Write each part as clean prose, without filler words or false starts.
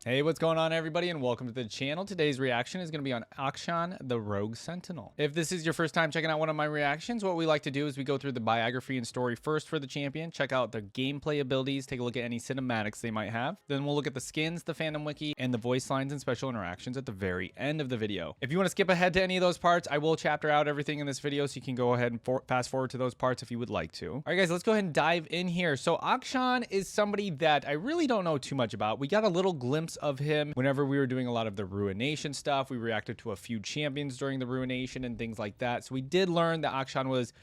Hey, what's going on, everybody, and welcome to the channel. Today's reaction is going to be on Akshan, the Rogue Sentinel. If this is your first time checking out one of my reactions, what we like to do is we go through the biography and story first for the champion, check out their gameplay abilities, take a look at any cinematics they might have. Then we'll look at the skins, the Fandom Wiki, and the voice lines and special interactions at the very end of the video. If you want to skip ahead to any of those parts, I will chapter out everything in this video, so you can go ahead and fast forward to those parts if you would like to. All right, guys, let's go ahead and dive in here. So Akshan is somebody that I really don't know too much about. We got a little glimpse of him whenever we were doing a lot of the Ruination stuff. We reacted to a few champions during the Ruination and things like that. So we did learn that Akshan was,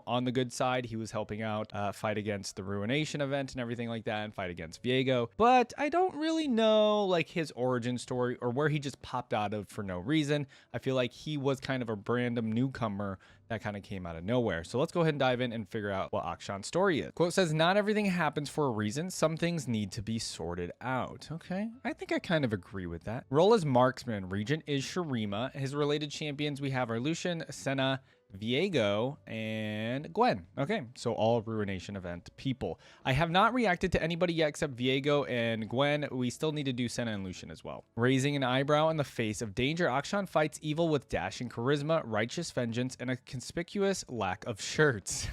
on the good side. He was helping out fight against the Ruination event and everything like that, and fight against Viego. But I don't really know like his origin story or where he just popped out of for no reason. I feel like he was kind of a random newcomer that kind of came out of nowhere. So let's go ahead and dive in and figure out what Akshan's story is. Quote says, "Not everything happens for a reason. Some things need to be sorted out." Okay, I think I kind of agree with that. Role as marksman. Regent is Shurima. His related champions we have are Lucian, Senna, Viego, and Gwen. Okay, so all Ruination event people. I have not reacted to anybody yet except Viego and Gwen. We still need to do Senna and Lucian as well. Raising an eyebrow in the face of danger, Akshan fights evil with dashing charisma, righteous vengeance, and a conspicuous lack of shirts.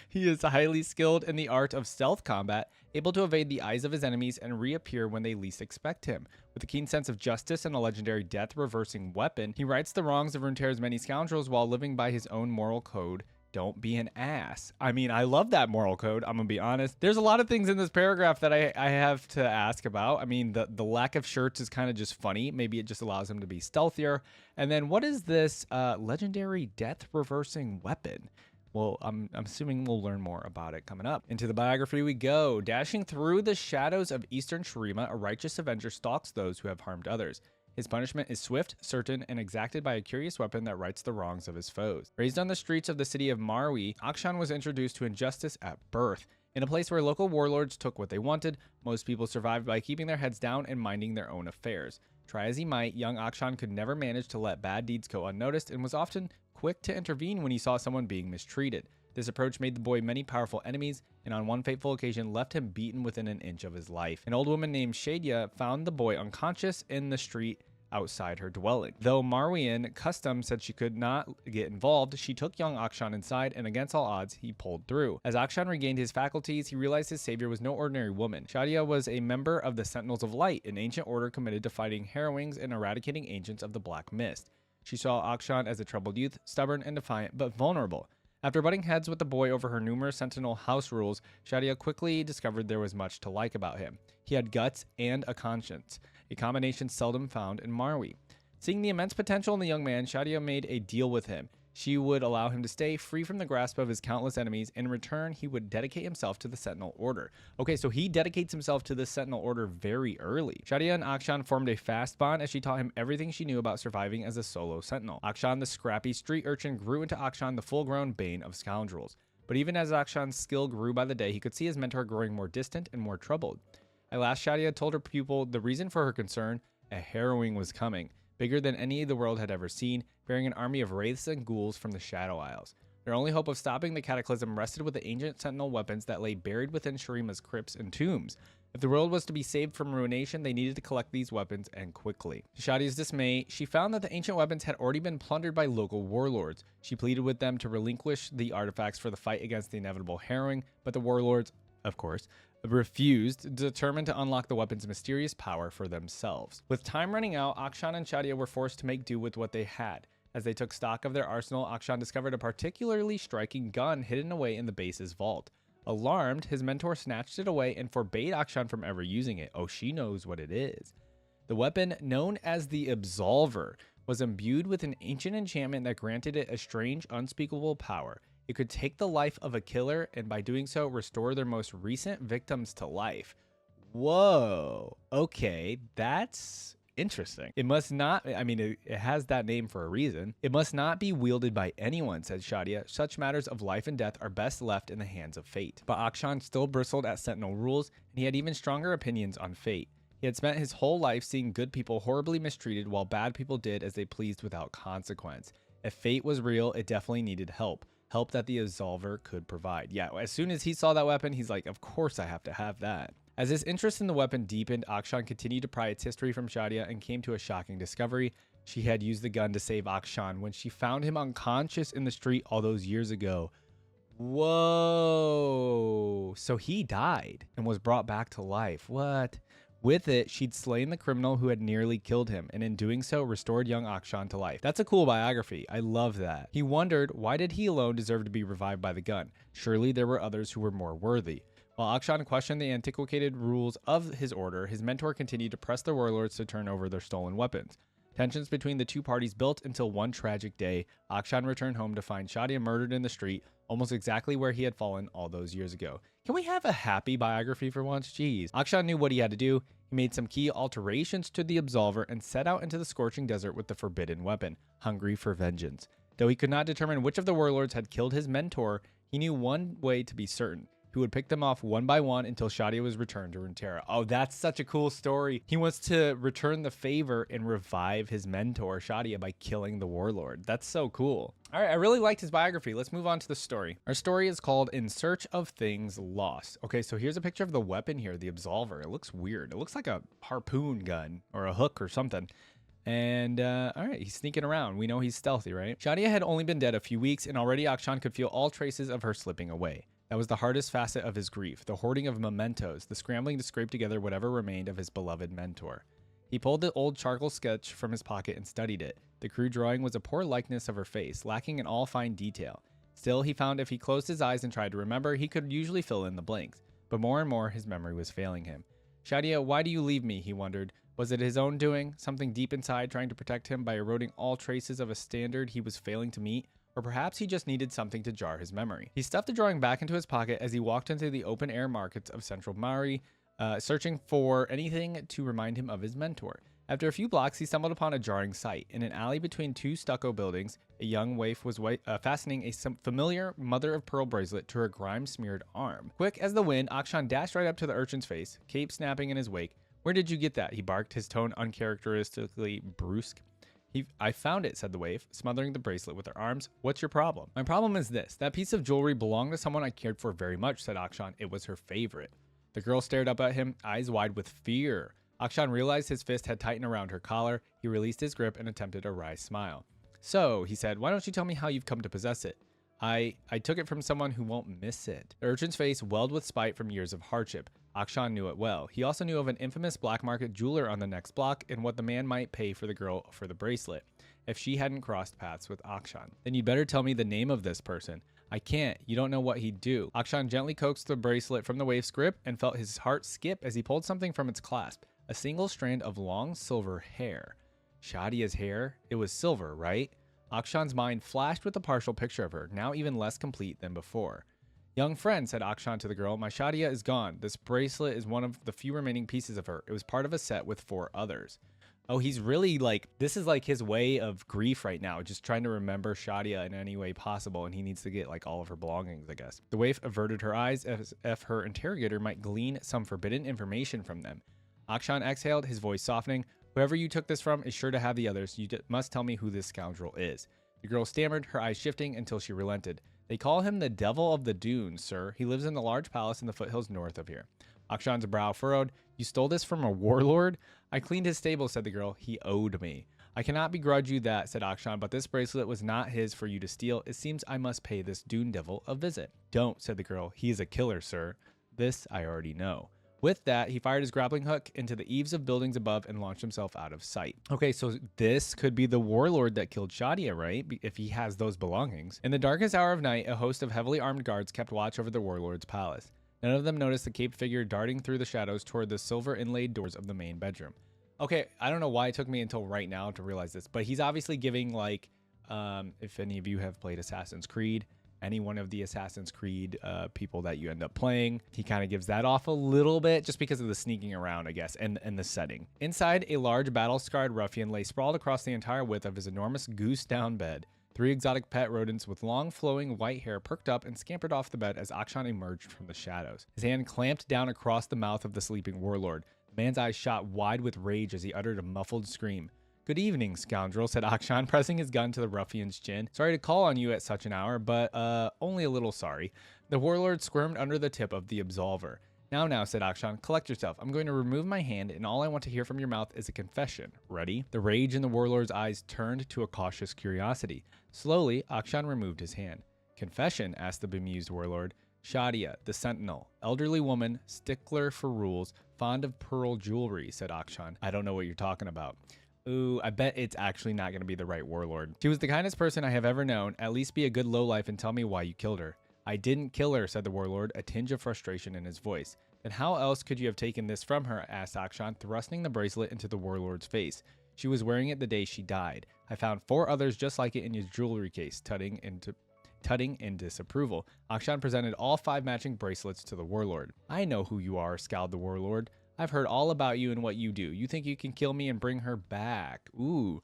He is highly skilled in the art of stealth combat, able to evade the eyes of his enemies and reappear when they least expect him. With a keen sense of justice and a legendary death-reversing weapon, he rights the wrongs of Runeterra's many scoundrels while living by his own moral code. Don't be an ass. I mean, I love that moral code. I'm gonna be honest. There's a lot of things in this paragraph that I have to ask about. I mean, the lack of shirts is kind of just funny. Maybe it just allows him to be stealthier. And then what is this legendary death-reversing weapon? Well, I'm assuming we'll learn more about it coming up. Into the biography we go. Dashing through the shadows of Eastern Shurima, a righteous avenger stalks those who have harmed others. His punishment is swift, certain, and exacted by a curious weapon that rights the wrongs of his foes. Raised on the streets of the city of Marwi, Akshan was introduced to injustice at birth. In a place where local warlords took what they wanted, most people survived by keeping their heads down and minding their own affairs. Try as he might, young Akshan could never manage to let bad deeds go unnoticed and was often quick to intervene when he saw someone being mistreated. This approach made the boy many powerful enemies, and on one fateful occasion left him beaten within an inch of his life. An old woman named Shadia found the boy unconscious in the street outside her dwelling. Though Marwian custom said she could not get involved, she took young Akshan inside, and against all odds, he pulled through. As Akshan regained his faculties, he realized his savior was no ordinary woman. Shadia was a member of the Sentinels of Light, an ancient order committed to fighting harrowings and eradicating agents of the Black Mist. She saw Akshan as a troubled youth, stubborn and defiant, but vulnerable. After butting heads with the boy over her numerous Sentinel house rules, Shadia quickly discovered there was much to like about him. He had guts and a conscience, a combination seldom found in Marwi. Seeing the immense potential in the young man, Shadia made a deal with him. She would allow him to stay free from the grasp of his countless enemies. In return, he would dedicate himself to the Sentinel Order. Okay, so he dedicates himself to the Sentinel Order very early. Shadia and Akshan formed a fast bond as she taught him everything she knew about surviving as a solo Sentinel. Akshan, the scrappy street urchin, grew into Akshan, the full-grown bane of scoundrels. But even as Akshan's skill grew by the day, he could see his mentor growing more distant and more troubled. At last, Shadia told her pupil the reason for her concern: a harrowing was coming, bigger than any the world had ever seen, bearing an army of wraiths and ghouls from the Shadow Isles. Their only hope of stopping the cataclysm rested with the ancient sentinel weapons that lay buried within Shurima's crypts and tombs. If the world was to be saved from ruination, they needed to collect these weapons, and quickly. To Shadia's dismay, she found that the ancient weapons had already been plundered by local warlords. She pleaded with them to relinquish the artifacts for the fight against the inevitable harrowing, but the warlords, of course, refused, determined to unlock the weapon's mysterious power for themselves. With time running out, Akshan and Shadia were forced to make do with what they had. As they took stock of their arsenal, Akshan discovered a particularly striking gun hidden away in the base's vault. Alarmed, his mentor snatched it away and forbade Akshan from ever using it. Oh, she knows what it is. The weapon, known as the Absolver, was imbued with an ancient enchantment that granted it a strange, unspeakable power. It could take the life of a killer, and by doing so, restore their most recent victims to life. Whoa. Okay, that's interesting. It must not, I mean, it has that name for a reason. It must not be wielded by anyone, said Shadia. Such matters of life and death are best left in the hands of fate. But Akshan still bristled at Sentinel rules, and he had even stronger opinions on fate. He had spent his whole life seeing good people horribly mistreated while bad people did as they pleased without consequence. If fate was real, it definitely needed help. Help that the Absolver could provide. Yeah, as soon as he saw that weapon, he's like, of course I have to have that. As his interest in the weapon deepened, Akshan continued to pry its history from Shadia and came to a shocking discovery. She had used the gun to save Akshan when she found him unconscious in the street all those years ago. Whoa. So he died and was brought back to life. What? With it, she'd slain the criminal who had nearly killed him, and in doing so, restored young Akshan to life. That's a cool biography. I love that. He wondered, why did he alone deserve to be revived by the gun? Surely there were others who were more worthy. While Akshan questioned the antiquated rules of his order, his mentor continued to press the warlords to turn over their stolen weapons. Tensions between the two parties built until one tragic day, Akshan returned home to find Shadia murdered in the street, almost exactly where he had fallen all those years ago. Can we have a happy biography for once? Jeez. Akshan knew what he had to do. He made some key alterations to the Absolver and set out into the scorching desert with the forbidden weapon, hungry for vengeance. Though he could not determine which of the warlords had killed his mentor, he knew one way to be certain. He would pick them off one by one until Shadia was returned to Runeterra. Oh, that's such a cool story. He wants to return the favor and revive his mentor, Shadia, by killing the warlord. That's so cool. All right, I really liked his biography. Let's move on to the story. Our story is called In Search of Things Lost. Okay, so here's a picture of the weapon here, the Absolver. It looks weird. It looks like a harpoon gun or a hook or something. And, all right, he's sneaking around. We know he's stealthy, right? Shadia had only been dead a few weeks, and already Akshan could feel all traces of her slipping away. That was the hardest facet of his grief, the hoarding of mementos, the scrambling to scrape together whatever remained of his beloved mentor. He pulled the old charcoal sketch from his pocket and studied it. The crude drawing was a poor likeness of her face, lacking in all fine detail. Still, he found if he closed his eyes and tried to remember, he could usually fill in the blanks. But more and more, his memory was failing him. Shadia, why do you leave me? He wondered. Was it his own doing, something deep inside trying to protect him by eroding all traces of a standard he was failing to meet? Or perhaps he just needed something to jar his memory. He stuffed the drawing back into his pocket as he walked into the open-air markets of central Mari, searching for anything to remind him of his mentor. After a few blocks, he stumbled upon a jarring sight. In an alley between two stucco buildings, a young waif was fastening a familiar mother-of-pearl bracelet to her grime-smeared arm. Quick as the wind, Akshan dashed right up to the urchin's face, cape snapping in his wake. Where did you get that? He barked, his tone uncharacteristically brusque. I found it, said the waif, smothering the bracelet with her arms. What's your problem? My problem is this. That piece of jewelry belonged to someone I cared for very much, said Akshan. It was her favorite. The girl stared up at him, eyes wide with fear. Akshan realized his fist had tightened around her collar. He released his grip and attempted a wry smile. So, he said, why don't you tell me how you've come to possess it? I took it from someone who won't miss it. The urchin's face welled with spite from years of hardship. Akshan knew it well. He also knew of an infamous black market jeweler on the next block and what the man might pay for the girl for the bracelet if she hadn't crossed paths with Akshan. Then you'd better tell me the name of this person. I can't. You don't know what he'd do. Akshan gently coaxed the bracelet from the waif's grip and felt his heart skip as he pulled something from its clasp. A single strand of long silver hair. Shadia's hair? It was silver, right? Akshan's mind flashed with a partial picture of her, now even less complete than before. Young friend, said Akshan to the girl, my Shadia is gone. This bracelet is one of the few remaining pieces of her. It was part of a set with 4 others. Oh, he's really this is like his way of grief right now, just trying to remember Shadia in any way possible, and he needs to get all of her belongings, I guess. The waif averted her eyes as if her interrogator might glean some forbidden information from them. Akshan exhaled, his voice softening. Whoever you took this from is sure to have the others. You must tell me who this scoundrel is. The girl stammered, her eyes shifting until she relented. They call him the Devil of the Dunes, sir. He lives in the large palace in the foothills north of here. Akshan's brow furrowed. You stole this from a warlord? I cleaned his stable, said the girl. He owed me. I cannot begrudge you that, said Akshan, but this bracelet was not his for you to steal. It seems I must pay this Dune Devil a visit. Don't, said the girl. He is a killer, sir. This I already know. With that, he fired his grappling hook into the eaves of buildings above and launched himself out of sight. Okay, so this could be the warlord that killed Shadia, right? If he has those belongings. In the darkest hour of night, a host of heavily armed guards kept watch over the warlord's palace. None of them noticed the caped figure darting through the shadows toward the silver inlaid doors of the main bedroom. Okay, I don't know why it took me until right now to realize this, but he's obviously giving if any of you have played Assassin's Creed, any one of the Assassin's Creed people that you end up playing, he kind of gives that off a little bit just because of the sneaking around, I guess, and the setting. Inside, a large battle-scarred ruffian lay sprawled across the entire width of his enormous goose-down bed. 3 exotic pet rodents with long flowing white hair perked up and scampered off the bed as Akshan emerged from the shadows. His hand clamped down across the mouth of the sleeping warlord. The man's eyes shot wide with rage as he uttered a muffled scream. Good evening, scoundrel, said Akshan, pressing his gun to the ruffian's chin. Sorry to call on you at such an hour, but only a little sorry. The warlord squirmed under the tip of the Absolver. Now, said Akshan, collect yourself. I'm going to remove my hand, and all I want to hear from your mouth is a confession. Ready? The rage in the warlord's eyes turned to a cautious curiosity. Slowly, Akshan removed his hand. Confession? Asked the bemused warlord. Shadia, the sentinel, elderly woman, stickler for rules, fond of pearl jewelry, said Akshan. I don't know what you're talking about. Ooh, I bet it's actually not going to be the right warlord. She was the kindest person I have ever known. At least be a good lowlife and tell me why you killed her. I didn't kill her, said the warlord, a tinge of frustration in his voice. Then how else could you have taken this from her? Asked Akshan, thrusting the bracelet into the warlord's face. She was wearing it the day she died. I found 4 others just like it in your jewelry case, tutting in disapproval. Akshan presented all 5 matching bracelets to the warlord. I know who you are, scowled the warlord. I've heard all about you and what you do. You think you can kill me and bring her back? Ooh.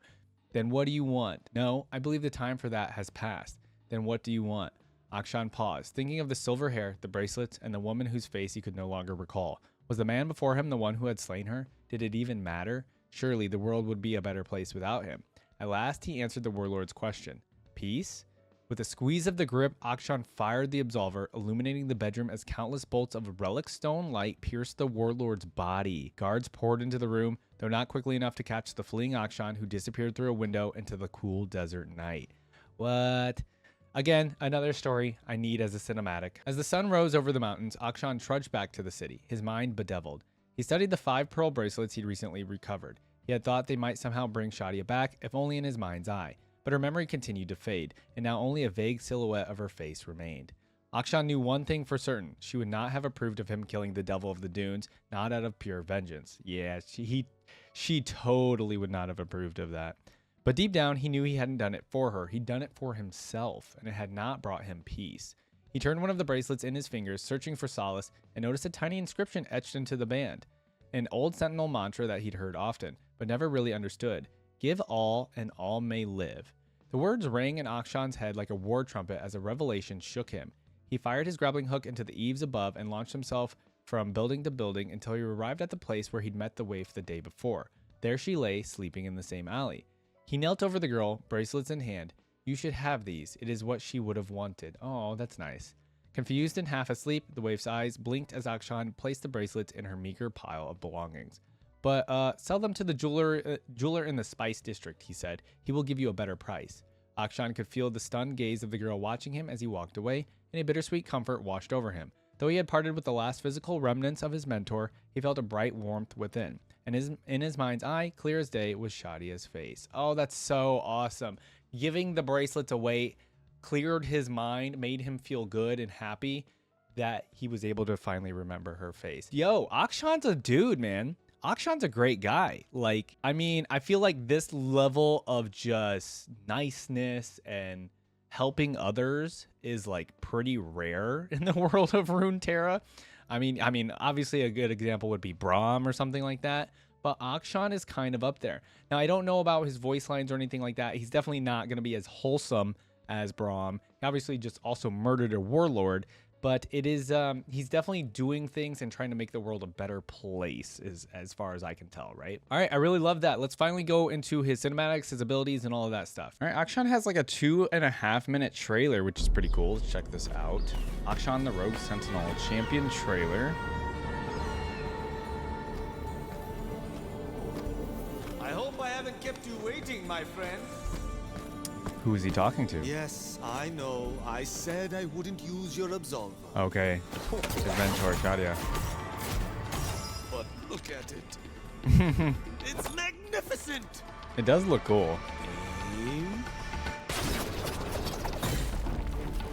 Then what do you want? No, I believe the time for that has passed. Then what do you want? Akshan paused, thinking of the silver hair, the bracelets, and the woman whose face he could no longer recall. Was the man before him the one who had slain her? Did it even matter? Surely the world would be a better place without him. At last he answered the warlord's question. Peace? With a squeeze of the grip, Akshan fired the absolver, illuminating the bedroom as countless bolts of relic stone light pierced the warlord's body. Guards poured into the room, though not quickly enough to catch the fleeing Akshan, who disappeared through a window into the cool desert night. What? Again, another story I need as a cinematic. As the sun rose over the mountains, Akshan trudged back to the city, his mind bedeviled. He studied the 5 pearl bracelets he'd recently recovered. He had thought they might somehow bring Shadia back, if only in his mind's eye. But her memory continued to fade, and now only a vague silhouette of her face remained. Akshan knew one thing for certain. She would not have approved of him killing the devil of the dunes, not out of pure vengeance. Yeah, she totally would not have approved of that. But deep down, he knew he hadn't done it for her. He'd done it for himself, and it had not brought him peace. He turned one of the bracelets in his fingers, searching for solace, and noticed a tiny inscription etched into the band. An old sentinel mantra that he'd heard often, but never really understood. Give all, and all may live. The words rang in Akshan's head like a war trumpet as a revelation shook him. He fired his grappling hook into the eaves above and launched himself from building to building until he arrived at the place where he'd met the waif the day before. There she lay, sleeping in the same alley. He knelt over the girl, bracelets in hand. You should have these. It is what she would have wanted. Oh, that's nice. Confused and half asleep, the waif's eyes blinked as Akshan placed the bracelets in her meager pile of belongings. But sell them to the jeweler in the Spice District, he said. He will give you a better price. Akshan could feel the stunned gaze of the girl watching him as he walked away, and a bittersweet comfort washed over him. Though he had parted with the last physical remnants of his mentor, he felt a bright warmth within. And in his mind's eye, clear as day, was Shadia's face. Oh, that's so awesome. Giving the bracelets away cleared his mind, made him feel good and happy that he was able to finally remember her face. Yo, Akshan's a dude, man. Akshan's a great guy. Like, I mean, I feel like this level of just niceness and helping others is like pretty rare in the world of Runeterra. I mean, obviously a good example would be Braum or something like that, but Akshan is kind of up there. Now, I don't know about his voice lines or anything like that. He's definitely not going to be as wholesome as Braum. He obviously just also murdered a warlord, but it is he's definitely doing things and trying to make the world a better place, as far as I can tell, right? All right, I really love that. Let's finally go into his cinematics, his abilities, and all of that stuff. All right, Akshan has like a 2.5-minute trailer, which is pretty cool. Let's check this out. Akshan the Rogue Sentinel Champion trailer. I hope I haven't kept you waiting, my friend. Who is he talking to? Yes, I know. I said I wouldn't use your absolver. Okay. His mentor, Shadia. But look at it. It's magnificent. It does look cool.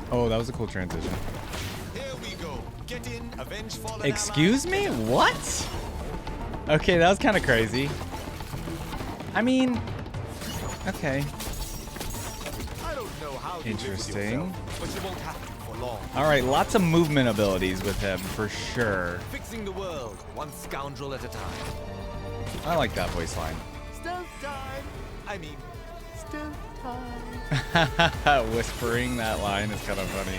Oh, that was a cool transition. Here we go. Get in, avenge fallen Excuse me? What? Okay, that was kind of crazy. I mean, okay. Interesting. But you won't have to for long. All right, lots of movement abilities with him for sure. Fixing the world, one scoundrel at a time. I like that voice line. Still time. I mean, still time. Whispering that line is kind of funny.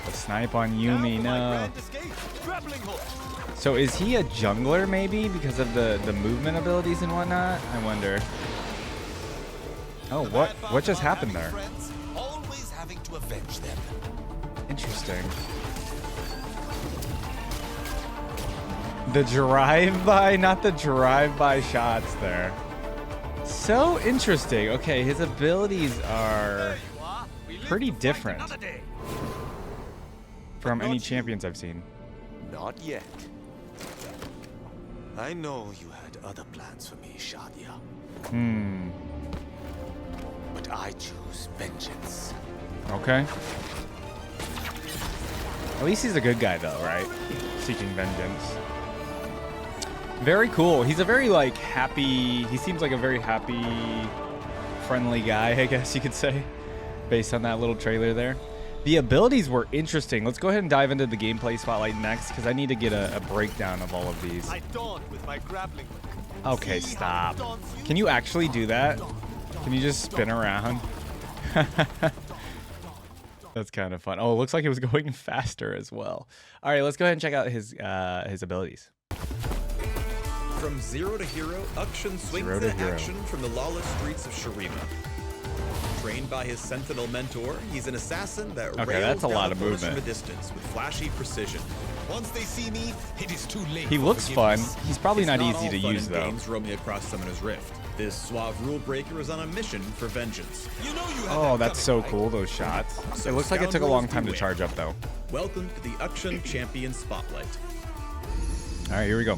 A snipe on Yumi, no. So is he a jungler maybe because of the movement abilities and whatnot? I wonder. Oh, what just happened there? Always having avenge them. Interesting. The drive-by, not the drive-by shots there. So interesting. Okay, his abilities are pretty different from any champions I've seen. Not yet. I know you had other plans for me, Shadia. But I choose vengeance. Okay. At least he's a good guy though, right? Seeking vengeance. Very cool. He's a very like happy, he seems like a very happy, friendly guy, I guess you could say, based on that little trailer there. The abilities were interesting. Let's go ahead and dive into the gameplay spotlight next, because I need to get a breakdown of all of these. I dawned with my grappling hook. Okay, stop. Can you actually do that? Can you just spin around? That's kind of fun. Oh, it looks like it was going faster as well. All right, let's go ahead and check out his abilities. From zero to hero, Akshan swings into action from the lawless streets of Shurima. Trained by his sentinel mentor, he's an assassin that rails down opponents from a distance with flashy precision. Once they see me, it is too late. He looks fun. He's probably not easy to use though. Games roaming across Summoner's Rift. This suave rule breaker is on a mission for vengeance. You know you have Oh, that's so cool, those shots. It looks like it took a long time to charge up though. Welcome to the Akshan Champion Spotlight. All right, here we go.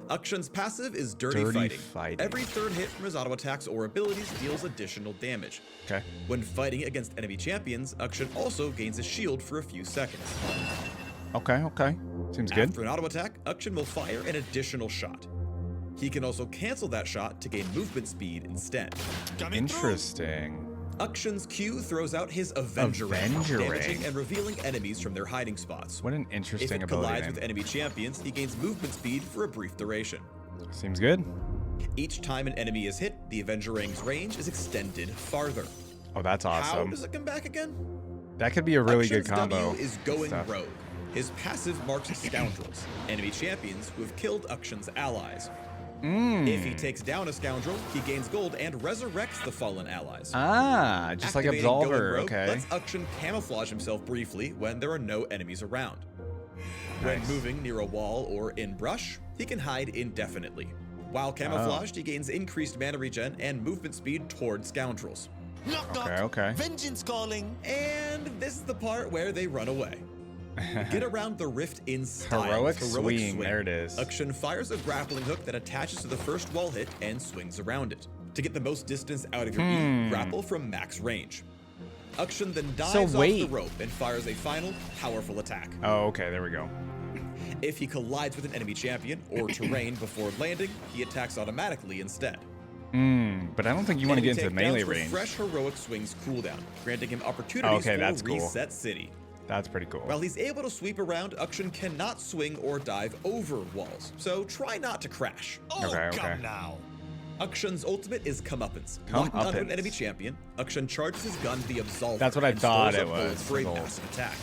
Akshan's passive is Dirty Fighting. Every third hit from his auto attacks or abilities deals additional damage. Okay. When fighting against enemy champions, Akshan also gains a shield for a few seconds. Okay. Seems good. After an auto attack, Akshan will fire an additional shot. He can also cancel that shot to gain movement speed instead. Interesting. Akshan's Q throws out his Avenger Ring, damaging and revealing enemies from their hiding spots. What an interesting ability. If it collides with enemy champions, he gains movement speed for a brief duration. Seems good. Each time an enemy is hit, the Avenger Ring's range is extended farther. Oh, that's awesome. How does it come back again? That could be a really good Akshan's combo. W is Going Rogue. His passive marks scoundrels, enemy champions who have killed Akshan's allies. If he takes down a scoundrel, he gains gold and resurrects the fallen allies. Ah, just like Absolver. Okay. Lets Akshan camouflage himself briefly when there are no enemies around. When moving near a wall or in brush, he can hide indefinitely. While camouflaged, he gains increased mana regen and movement speed toward scoundrels. Okay. Vengeance calling. And this is the part where they run away. Get around the rift in style. Heroic swing. There it is. Akshan fires a grappling hook that attaches to the first wall hit and swings around it. To get the most distance out of your E, grapple from max range. Akshan then dives off the rope and fires a final, powerful attack. Oh, okay, there we go. If he collides with an enemy champion or terrain before landing, he attacks automatically instead. But I don't think you want to get into the melee range. Refresh heroic swings cooldown, granting him opportunities for Reset City. That's pretty cool. While he's able to sweep around, Akshan cannot swing or dive over walls, so try not to crash. Come now. Akshan's ultimate is Comeuppance. Locking onto an enemy champion, Akshan charges his gun, the Absolver. That's what I thought it was. For a massive attack.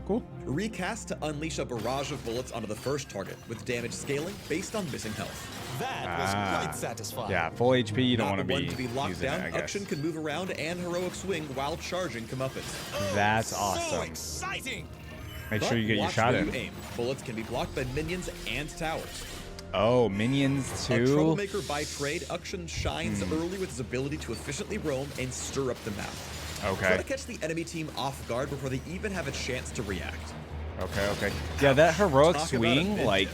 Cool. Recast to unleash a barrage of bullets onto the first target, with damage scaling based on missing health. That was quite satisfying. Yeah, full HP, you don't want to be locked down. Akshan can move around and heroic swing while charging Comeuppance. That's awesome. So exciting. Make sure you get your shot in. Aim. Bullets can be blocked by minions and towers. Oh, minions too? A troublemaker by trade, Akshan shines early with his ability to efficiently roam and stir up the map. Try to catch the enemy team off guard before they even have a chance to react. Okay. Yeah, that heroic swing, like,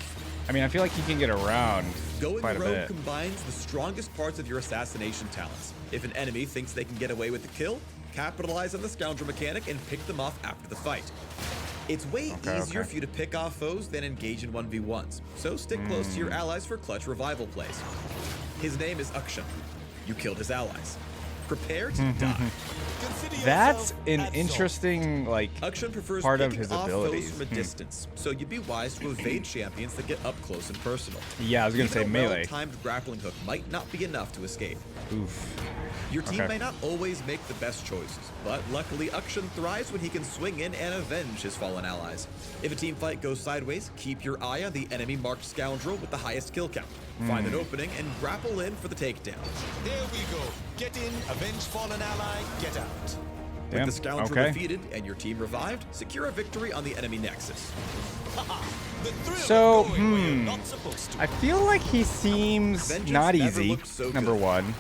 I mean, I feel like he can get around quite a bit. Going Rogue combines the strongest parts of your assassination talents. If an enemy thinks they can get away with the kill, capitalize on the scoundrel mechanic and pick them off after the fight. It's way easier for you to pick off foes than engage in 1v1s, so stick close to your allies for clutch revival plays. His name is Akshan. You killed his allies. Prepare to die. That's an interesting, like, Akshan prefers part of picking his off abilities. foes from a distance, so you'd be wise to evade champions that get up close and personal. Yeah, I was gonna Even say a melee. well-timed grappling hook might not be enough to escape. Oof. Your team Okay. may not always make the best choices, but luckily Akshan thrives when he can swing in and avenge his fallen allies. If a team fight goes sideways, keep your eye on the enemy-marked scoundrel with the highest kill count. Find an opening and grapple in for the takedown. There we go. Get in, avenge fallen ally, get out. Damn. With the scoundrel Okay. defeated and your team revived, secure a victory on the enemy nexus. The thrill So, of going where you're not supposed to. I feel like he seems Vengeance not never easy, looked so number good. one.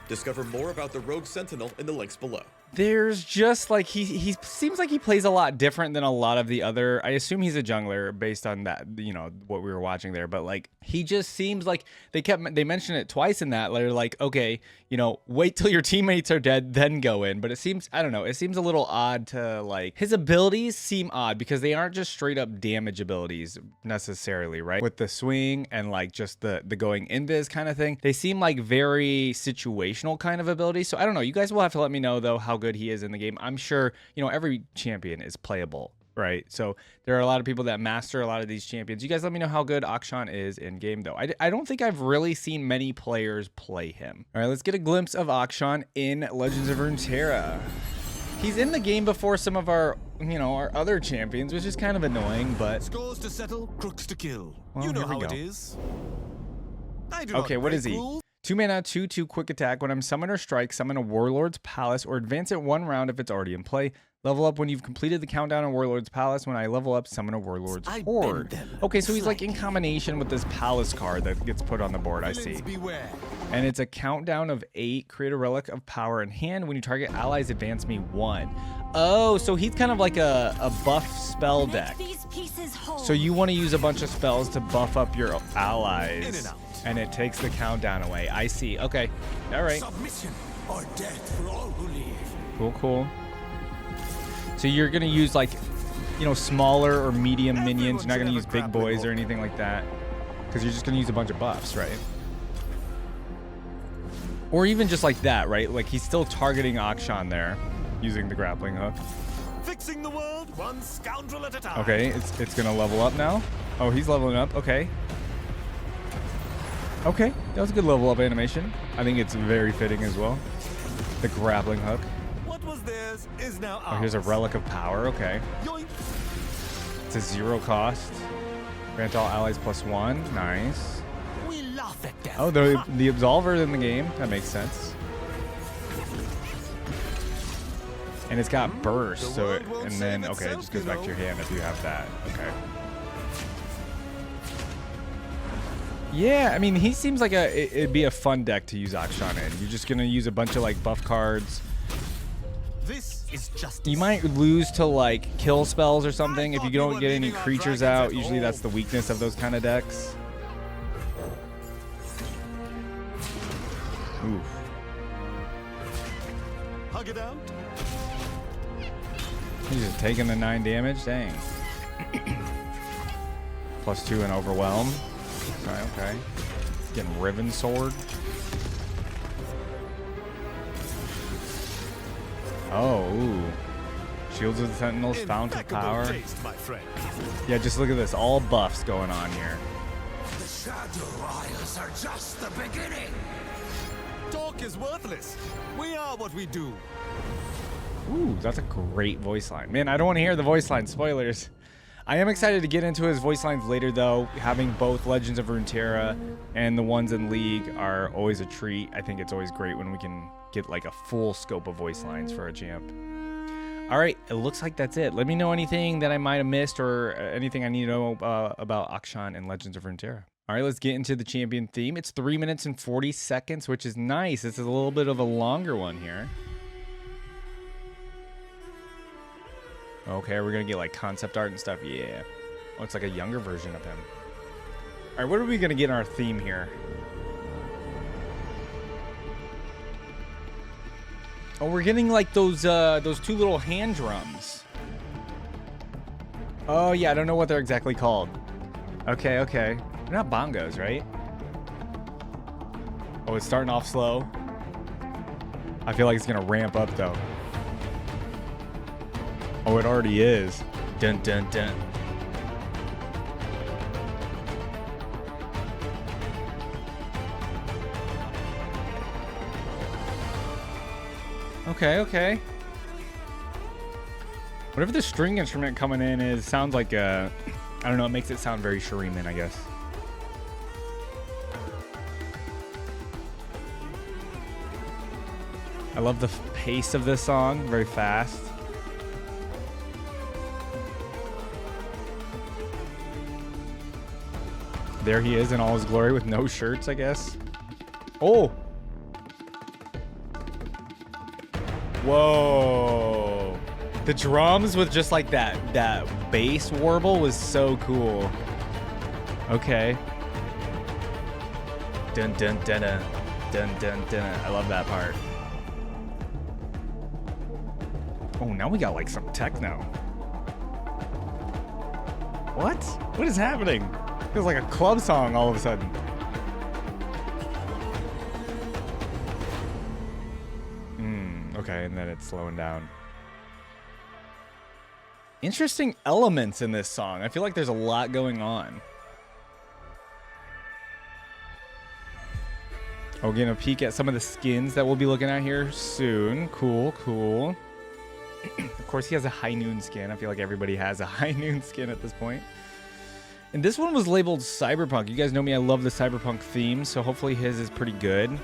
Discover more about the Rogue Sentinel in the links below. There's just like he seems like he plays a lot different than a lot of the other. I assume he's a jungler based on that, you know, what we were watching there. But like he just seems like they mentioned it twice in that. They're like, okay, you know, wait till your teammates are dead, then go in. But it seems, I don't know, it seems a little odd to like his abilities seem odd because they aren't just straight up damage abilities necessarily, right? With the swing and like just the going invis kind of thing, they seem like very situational kind of abilities. So I don't know. You guys will have to let me know though how good he is in the game. I'm sure, you know, every champion is playable, right? So there are a lot of people that master a lot of these champions. You guys let me know how good Akshan is in game though. I don't think I've really seen many players play him. All right, let's get a glimpse of Akshan in Legends of Runeterra. He's in the game before some of our, you know, our other champions, which is kind of annoying, but Scores to settle, crooks to kill. Well, You know here we how it go. is. I do okay, not what break is he? rules. 2 mana, 2/2 quick attack. When I'm summon or strike, summon a Warlord's Palace or advance it 1 round if it's already in play. Level up when you've completed the countdown on Warlord's Palace. When I level up, summon a Warlord's I bend Horde. them Okay, so he's like in combination with this Palace card that gets put on the board, I see. Villains beware. And it's a countdown of 8. Create a relic of power in hand. When you target allies, advance me 1. Oh, so he's kind of like a buff spell deck. These pieces whole. So you want to use a bunch of spells to buff up your In allies. and out. And it takes the countdown away. I see. Okay. All right. Submission or death for all who leave. Cool, cool. So you're going to use like, you know, smaller or medium minions. You're not going to use big boys or anything like that. Because you're just going to use a bunch of buffs, right? Or even just like that, right? Like he's still targeting Akshan there using the grappling hook. Fixing the world one scoundrel at a time. Okay, it's going to level up now. Oh, he's leveling up. Okay. Okay, that was a good level up animation. I think it's very fitting as well. The grappling hook. What was theirs is now ours. Oh, here's a relic of power. Okay. Yoink. It's a 0 cost. Grant all allies +1. Nice. We laugh at death. Oh, the Absolver in the game. That makes sense. And it's got burst. So it, and then, okay, it just goes back to your hand if you have that. Okay. Yeah, I mean, he seems like it'd be a fun deck to use Akshan in. You're just gonna use a bunch of like buff cards. This is justice. You might lose to like kill spells or something if you don't get any creatures out. Usually that's the weakness of those kind of decks. Oof. Hug it out. He's just taking the 9 damage. Dang. +2 and overwhelm. Okay. Getting Riven Sword. Oh, ooh. Shields of the Sentinels, Fount of Impeccable Power. taste, my friend. Yeah, just look at this. All buffs going on here. The Shadow Isles are just the beginning. Talk is worthless. We are what we do. Ooh, that's a great voice line. Man, I don't want to hear the voice line. Spoilers. I am excited to get into his voice lines later, though. Having both Legends of Runeterra and the ones in League are always a treat. I think it's always great when we can get like a full scope of voice lines for a champ. All right, it looks like that's it. Let me know anything that I might have missed or anything I need to know about Akshan and Legends of Runeterra. All right, let's get into the champion theme. It's 3 minutes and 40 seconds, which is nice. This is a little bit of a longer one here. Okay, we're gonna get like concept art and stuff. Yeah. Oh, it's like a younger version of him. All right, what are we gonna get in our theme here? Oh, we're getting like those 2 little hand drums. Oh yeah, I don't know what they're exactly called. Okay, okay. They're not bongos, right? Oh, it's starting off slow. I feel like it's gonna ramp up though. Oh, it already is. Dun dun dun. Okay, okay. Whatever the string instrument coming in is, sounds like I don't know, it makes it sound very Shuriman, I guess. I love the pace of this song, very fast. There he is in all his glory with no shirts, I guess. Oh! Whoa! The drums with just like that bass warble was so cool. Okay. Dun dun dun dun dun dun dun. I love that part. Oh, now we got like some techno. What? What is happening? Feels like a club song all of a sudden. Okay, and then it's slowing down. Interesting elements in this song. I feel like there's a lot going on. Oh, we're getting a peek at some of the skins that we'll be looking at here soon. Cool, cool. Of course, he has a High Noon skin. I feel like everybody has a High Noon skin at this point. And this one was labeled Cyberpunk. You guys know me, I love the Cyberpunk theme, so hopefully his is pretty good.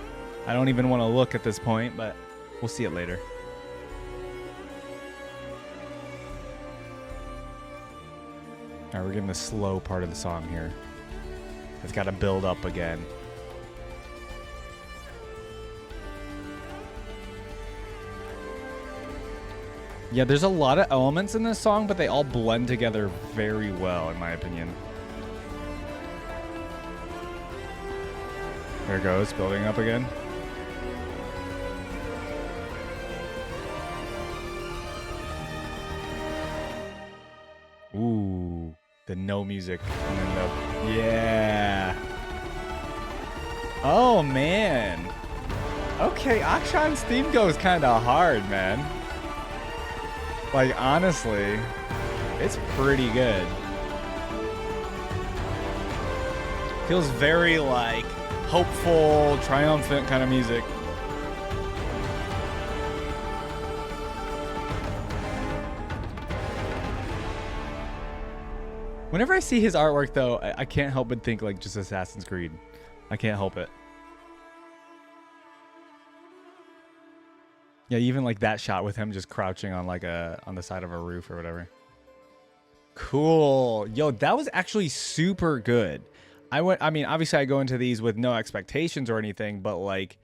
I don't even want to look at this point, but we'll see it later. All right, we're getting the slow part of the song here. It's got to build up again. Yeah, there's a lot of elements in this song, but they all blend together very well, in my opinion. There it goes, building up again. Ooh, the no music. And then the, yeah. Oh, man. Okay, Akshan's theme goes kind of hard, man. Like, honestly, it's pretty good. Feels very, like, hopeful, triumphant kind of music. Whenever I see his artwork, though, I can't help but think, like, just Assassin's Creed. I can't help it. Yeah, even like that shot with him just crouching on like on the side of a roof or whatever. Cool. Yo, that was actually super good. I mean, obviously I go into these with no expectations or anything, but like,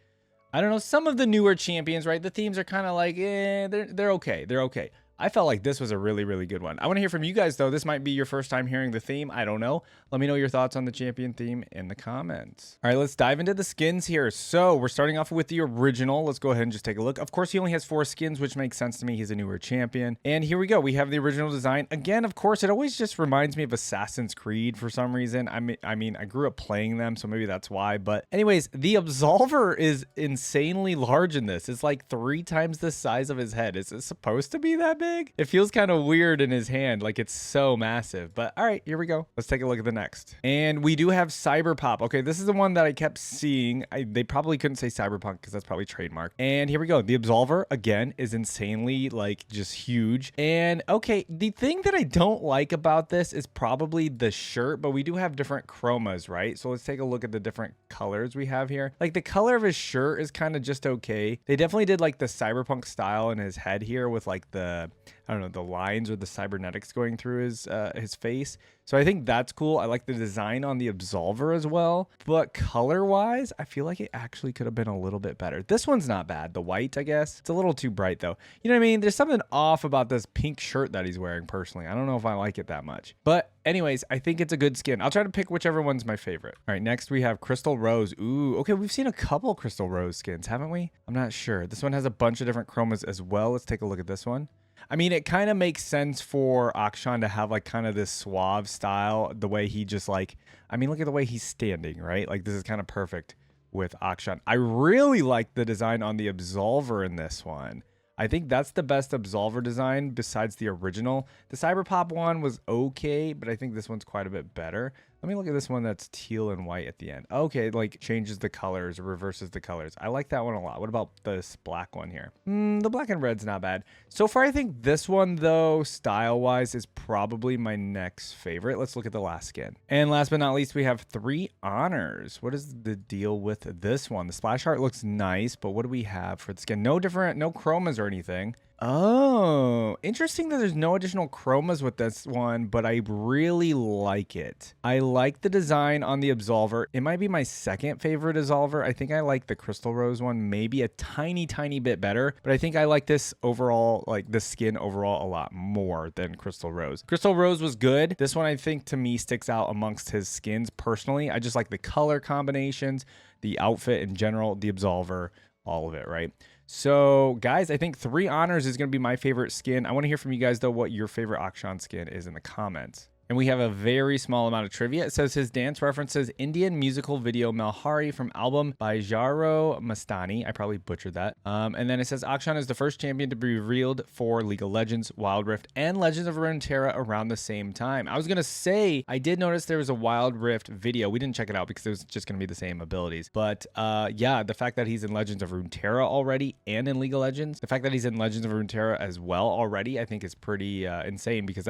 I don't know, some of the newer champions, right? The themes are kind of like, they're okay. They're okay. I felt like this was a really, really good one. I want to hear from you guys, though. This might be your first time hearing the theme. I don't know. Let me know your thoughts on the champion theme in the comments. All right, let's dive into the skins here. So we're starting off with the original. Let's go ahead and just take a look. Of course, he only has 4 skins, which makes sense to me. He's a newer champion. And here we go. We have the original design. Again, of course, it always just reminds me of Assassin's Creed for some reason. I mean, I grew up playing them, so maybe that's why. But anyways, the Absolver is insanely large in this. It's like 3 times the size of his head. Is it supposed to be that big? It feels kind of weird in his hand, like it's so massive. But all right, here we go. Let's take a look at the next. And we do have Cyberpop. Okay, this is the one that I kept seeing. They probably couldn't say Cyberpunk because that's probably trademark. And here we go. The Absolver, again, is insanely, like, just huge. And okay, the thing that I don't like about this is probably the shirt, but we do have different chromas, right? So let's take a look at the different colors we have here. Like, the color of his shirt is kind of just okay. They definitely did, like, the Cyberpunk style in his head here with, like, the, I don't know, the lines or the cybernetics going through his face. So I think that's cool. I like the design on the Absolver as well. But color-wise, I feel like it actually could have been a little bit better. This one's not bad. The white, I guess. It's a little too bright, though. You know what I mean? There's something off about this pink shirt that he's wearing, personally. I don't know if I like it that much. But anyways, I think it's a good skin. I'll try to pick whichever one's my favorite. All right, next we have Crystal Rose. Ooh, okay, we've seen a couple Crystal Rose skins, haven't we? I'm not sure. This one has a bunch of different chromas as well. Let's take a look at this one. I mean, it kind of makes sense for Akshan to have like kind of this suave style, the way he just like, I mean, look at the way he's standing, right? Like this is kind of perfect with Akshan. I really like the design on the Absolver in this one. I think that's the best Absolver design besides the original. The Cyberpop one was okay, but I think this one's quite a bit better. Let me look at this one that's teal and white at the end. Okay, like changes the colors or reverses the colors. I like that one a lot. What about this black one here? The black and red's not bad. So far, I think this one, though, style-wise, is probably my next favorite. Let's look at the last skin. And last but not least, we have 3 honors. What is the deal with this one? The splash art looks nice, but what do we have for the skin? No different, no chromas or anything. Oh, interesting that there's no additional chromas with this one, but I really like it. I like the design on the Absolver. It might be my second favorite Absolver. I think I like the Crystal Rose one maybe a tiny bit better, but I think I like this overall, like the skin overall, a lot more than Crystal Rose. Crystal Rose was good. This one, I think, to me, sticks out amongst his skins personally. I just like the color combinations, the outfit in general, the Absolver, all of it, right? So, guys, I think 3 honors is going to be my favorite skin. I want to hear from you guys, though, what your favorite Akshan skin is in the comments. And we have a very small amount of trivia. It says his dance references Indian musical video Malhari from album by Jaro Mastani. I probably butchered that. And then it says Akshan is the first champion to be revealed for League of Legends, Wild Rift, and Legends of Runeterra around the same time. I was going to say, I did notice there was a Wild Rift video. We didn't check it out because it was just going to be the same abilities. But yeah, the fact that he's in Legends of Runeterra already and in League of Legends, the fact that he's in Legends of Runeterra as well already, I think is pretty insane because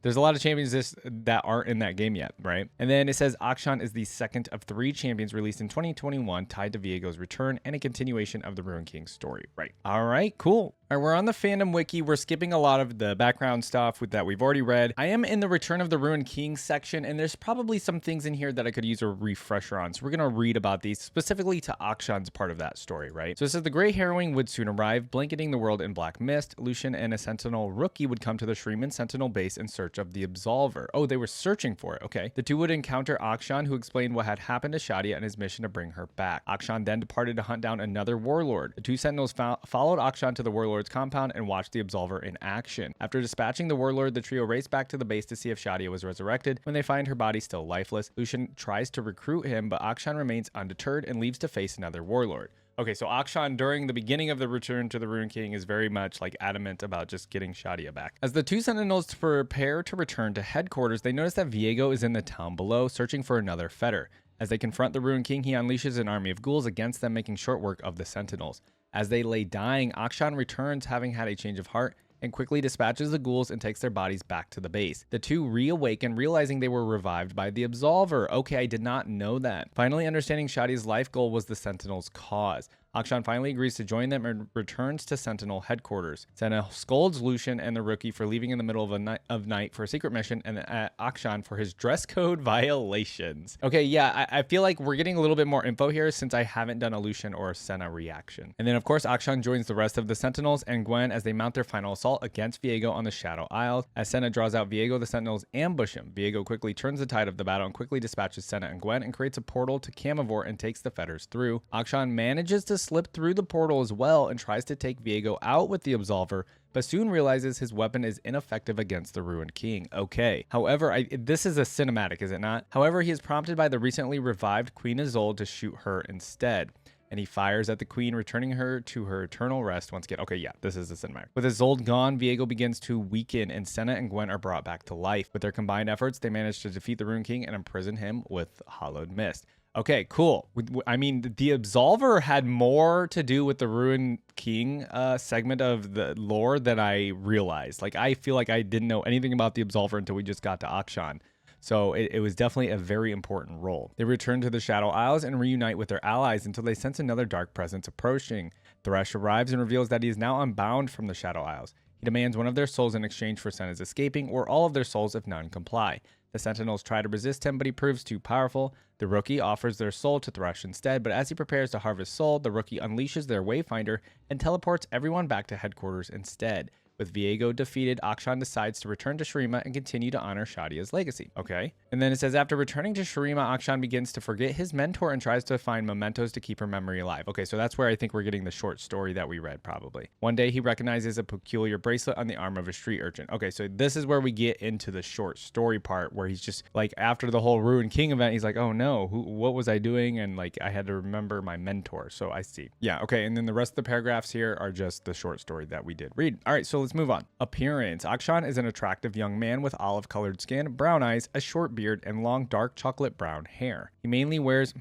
there's a lot of champions that aren't in that game yet, right? And then it says Akshan is the second of 3 champions released in 2021 tied to Viego's return and a continuation of the Ruin King story, right? All right, cool. All right, we're on the Fandom Wiki. We're skipping a lot of the background stuff that we've already read. I am in the Return of the Ruin King section, and there's probably some things in here that I could use a refresher on. So we're going to read about these specifically to Akshan's part of that story, right? So it says the Grey Harrowing would soon arrive, blanketing the world in black mist. Lucian and a Sentinel rookie would come to the Shreeman Sentinel base in search of the Absolver. Oh, they were searching for it. Okay. The two would encounter Akshan, who explained what had happened to Shadia and his mission to bring her back. Akshan then departed to hunt down another warlord. The 2 Sentinels followed Akshan to the warlord's compound and watched the Absolver in action. After dispatching the warlord, the trio raced back to the base to see if Shadia was resurrected. When they find her body still lifeless, Lucian tries to recruit him, but Akshan remains undeterred and leaves to face another warlord. Okay, so Akshan, during the beginning of the Return to the Ruin King, is very much like adamant about just getting Shadia back. As the 2 Sentinels prepare to return to headquarters, they notice that Viego is in the town below, searching for another fetter. As they confront the Ruin King, he unleashes an army of ghouls against them, making short work of the Sentinels. As they lay dying, Akshan returns, having had a change of heart, and quickly dispatches the ghouls and takes their bodies back to the base. The 2 reawaken, realizing they were revived by the Absolver. Okay, I did not know that. Finally understanding Shadia's life goal was the Sentinel's cause. Akshan finally agrees to join them and returns to Sentinel headquarters. Senna scolds Lucian and the rookie for leaving in the middle of night for a secret mission, and Akshan for his dress code violations. Okay, yeah, I feel like we're getting a little bit more info here since I haven't done a Lucian or a Senna reaction. And then, of course, Akshan joins the rest of the Sentinels and Gwen as they mount their final assault against Viego on the Shadow Isles. As Senna draws out Viego, the Sentinels ambush him. Viego quickly turns the tide of the battle and quickly dispatches Senna and Gwen and creates a portal to Camivore and takes the fetters through. Akshan manages to slip through the portal as well and tries to take Viego out with the Absolver, but soon realizes his weapon is ineffective against the Ruined King. Okay. However, this is a cinematic, is it not? However, he is prompted by the recently revived Queen Isolde to shoot her instead. And he fires at the queen, returning her to her eternal rest once again. Okay, yeah, this is a cinematic. With Isolde gone, Viego begins to weaken, and Senna and Gwen are brought back to life. With their combined efforts, they manage to defeat the Ruined King and imprison him with Hollowed Mist. Okay, cool. I mean, the Absolver had more to do with the Ruined King segment of the lore than I realized. Like, I feel like I didn't know anything about the Absolver until we just got to Akshan. So it was definitely a very important role. They return to the Shadow Isles and reunite with their allies until they sense another dark presence approaching. Thresh arrives and reveals that he is now unbound from the Shadow Isles. He demands one of their souls in exchange for Senna's escaping, or all of their souls if none comply. The Sentinels try to resist him, but he proves too powerful. The rookie offers their soul to Thresh instead, but as he prepares to harvest soul, the rookie unleashes their Wayfinder and teleports everyone back to headquarters instead. With Viego defeated, Akshan decides to return to Shurima and continue to honor Shadia's legacy. Okay. And then it says, after returning to Shurima, Akshan begins to forget his mentor and tries to find mementos to keep her memory alive. Okay, so that's where I think we're getting the short story that we read, probably. One day, he recognizes a peculiar bracelet on the arm of a street urchin. Okay, so this is where we get into the short story part, where he's just like, after the whole Ruined King event, he's like, oh no, what was I doing? And like, I had to remember my mentor. So I see. Yeah, okay. And then the rest of the paragraphs here are just the short story that we did read. All right, so let's move on. Appearance. Akshan is an attractive young man with olive-colored skin, brown eyes, a short beard, and long dark chocolate brown hair. He mainly wears,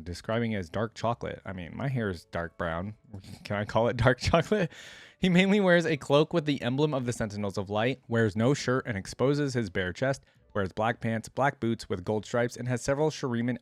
describing it as dark chocolate. I mean, my hair is dark brown. Can I call it dark chocolate? He mainly wears a cloak with the emblem of the Sentinels of Light, wears no shirt and exposes his bare chest, wears black pants, black boots with gold stripes, and has several Shuriman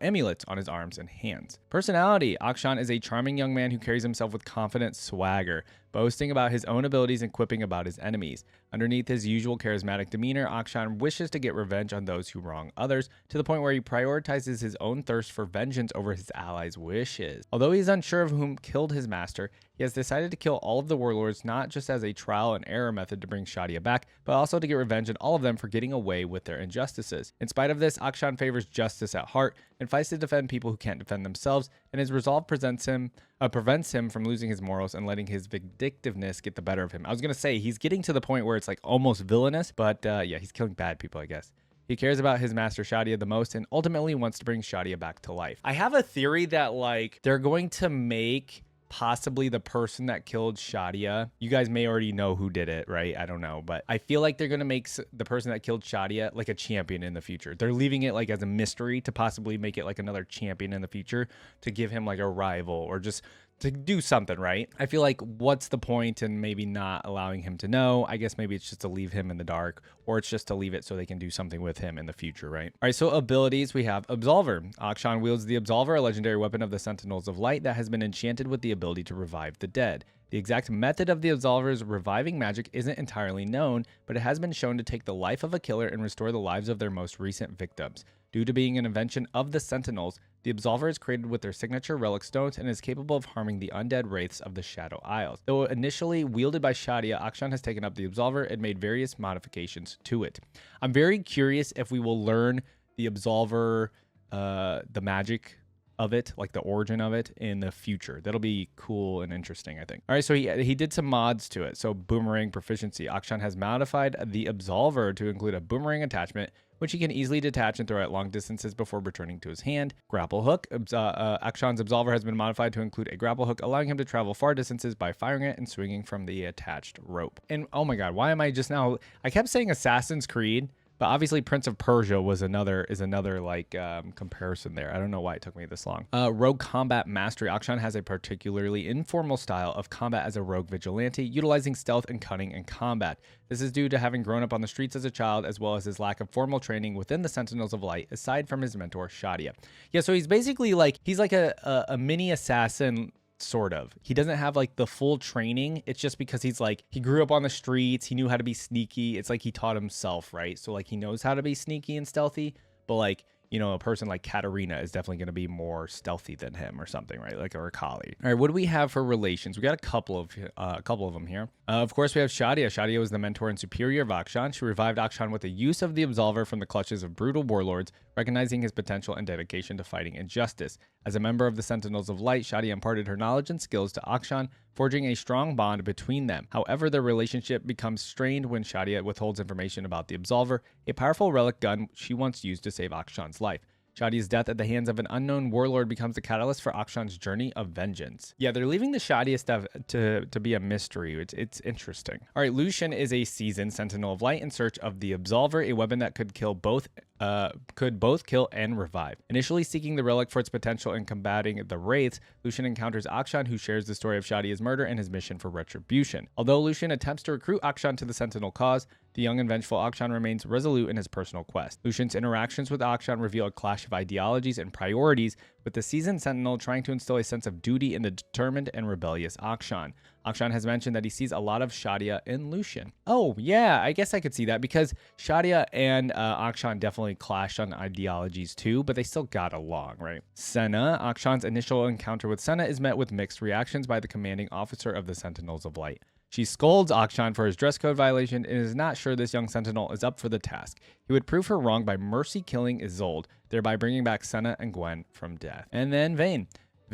amulets on his arms and hands. Personality. Akshan is a charming young man who carries himself with confident swagger, boasting about his own abilities and quipping about his enemies. Underneath his usual charismatic demeanor, Akshan wishes to get revenge on those who wrong others, to the point where he prioritizes his own thirst for vengeance over his allies' wishes. Although he is unsure of whom killed his master, he has decided to kill all of the warlords, not just as a trial and error method to bring Shadia back, but also to get revenge on all of them for getting away with their injustices. In spite of this, Akshan favors justice at heart and fights to defend people who can't defend themselves, and his resolve prevents him from losing his morals and letting his vindictiveness get the better of him. I was going to say, he's getting to the point where it's like almost villainous, but yeah, he's killing bad people, I guess. He cares about his master Shadia the most and ultimately wants to bring Shadia back to life. I have a theory that like they're going to make possibly the person that killed Shadia. You guys may already know who did it, right? I don't know, but I feel like they're going to make the person that killed Shadia like a champion in the future. They're leaving it like as a mystery to possibly make it like another champion in the future, to give him like a rival or just to do something, right? I feel like what's the point in maybe not allowing him to know? I guess maybe it's just to leave him in the dark, or it's just to leave it so they can do something with him in the future, right? All right, so abilities, we have Absolver. Akshan wields the Absolver, a legendary weapon of the Sentinels of Light that has been enchanted with the ability to revive the dead. The exact method of the Absolver's reviving magic isn't entirely known, but it has been shown to take the life of a killer and restore the lives of their most recent victims. Due to being an invention of the Sentinels, the Absolver is created with their signature relic stones and is capable of harming the undead wraiths of the Shadow Isles. Though initially wielded by Shadia, Akshan has taken up the Absolver and made various modifications to it. I'm very curious if we will learn the Absolver, the magic of it, like the origin of it, in the future. That'll be cool and interesting, I think. All right, so he did some mods to it. So boomerang proficiency. Akshan has modified the Absolver to include a boomerang attachment, which he can easily detach and throw at long distances before returning to his hand. Grapple hook. Akshan's Absolver has been modified to include a grapple hook, allowing him to travel far distances by firing it and swinging from the attached rope. And oh my god, why am I just now... I kept saying Assassin's Creed, but obviously Prince of Persia is another like comparison there. I don't know why it took me this long. Rogue combat mastery. Akshan has a particularly informal style of combat as a rogue vigilante, utilizing stealth and cunning in combat. This is due to having grown up on the streets as a child, as well as his lack of formal training within the Sentinels of Light, aside from his mentor Shadia. Yeah, so he's basically like, he's like a mini assassin, sort of. He doesn't have like the full training. It's just because he's like, he grew up on the streets. He knew how to be sneaky. It's like he taught himself, right? So like he knows how to be sneaky and stealthy, but like, you know, a person like Katarina is definitely going to be more stealthy than him or something, right? Like a Rakali. All right, what do we have for relations? We got a couple of them here. Of course, we have Shadia. Shadia was the mentor and superior of Akshan. She revived Akshan with the use of the Absolver from the clutches of brutal warlords, recognizing his potential and dedication to fighting injustice. As a member of the Sentinels of Light, Shadia imparted her knowledge and skills to Akshan, forging a strong bond between them. However, their relationship becomes strained when Shadia withholds information about the Absolver, a powerful relic gun she once used to save Akshan's life. Shadia's death at the hands of an unknown warlord becomes the catalyst for Akshan's journey of vengeance. Yeah, they're leaving the Shadia stuff to be a mystery. It's interesting. All right, Lucian is a seasoned Sentinel of Light in search of the Absolver, a weapon that could both kill and revive. Initially seeking the relic for its potential in combating the Wraiths, Lucian encounters Akshan, who shares the story of Shadia's murder and his mission for retribution. Although Lucian attempts to recruit Akshan to the Sentinel cause, the young and vengeful Akshan remains resolute in his personal quest. Lucian's interactions with Akshan reveal a clash of ideologies and priorities, with the seasoned Sentinel trying to instill a sense of duty in the determined and rebellious Akshan. Akshan has mentioned that he sees a lot of Shadia in Lucian. Oh, yeah, I guess I could see that, because Shadia and Akshan definitely clashed on ideologies too, but they still got along, right? Senna. Akshan's initial encounter with Senna is met with mixed reactions by the commanding officer of the Sentinels of Light. She scolds Akshan for his dress code violation and is not sure this young sentinel is up for the task. He would prove her wrong by mercy killing Isolde, thereby bringing back Senna and Gwen from death. And then Vayne.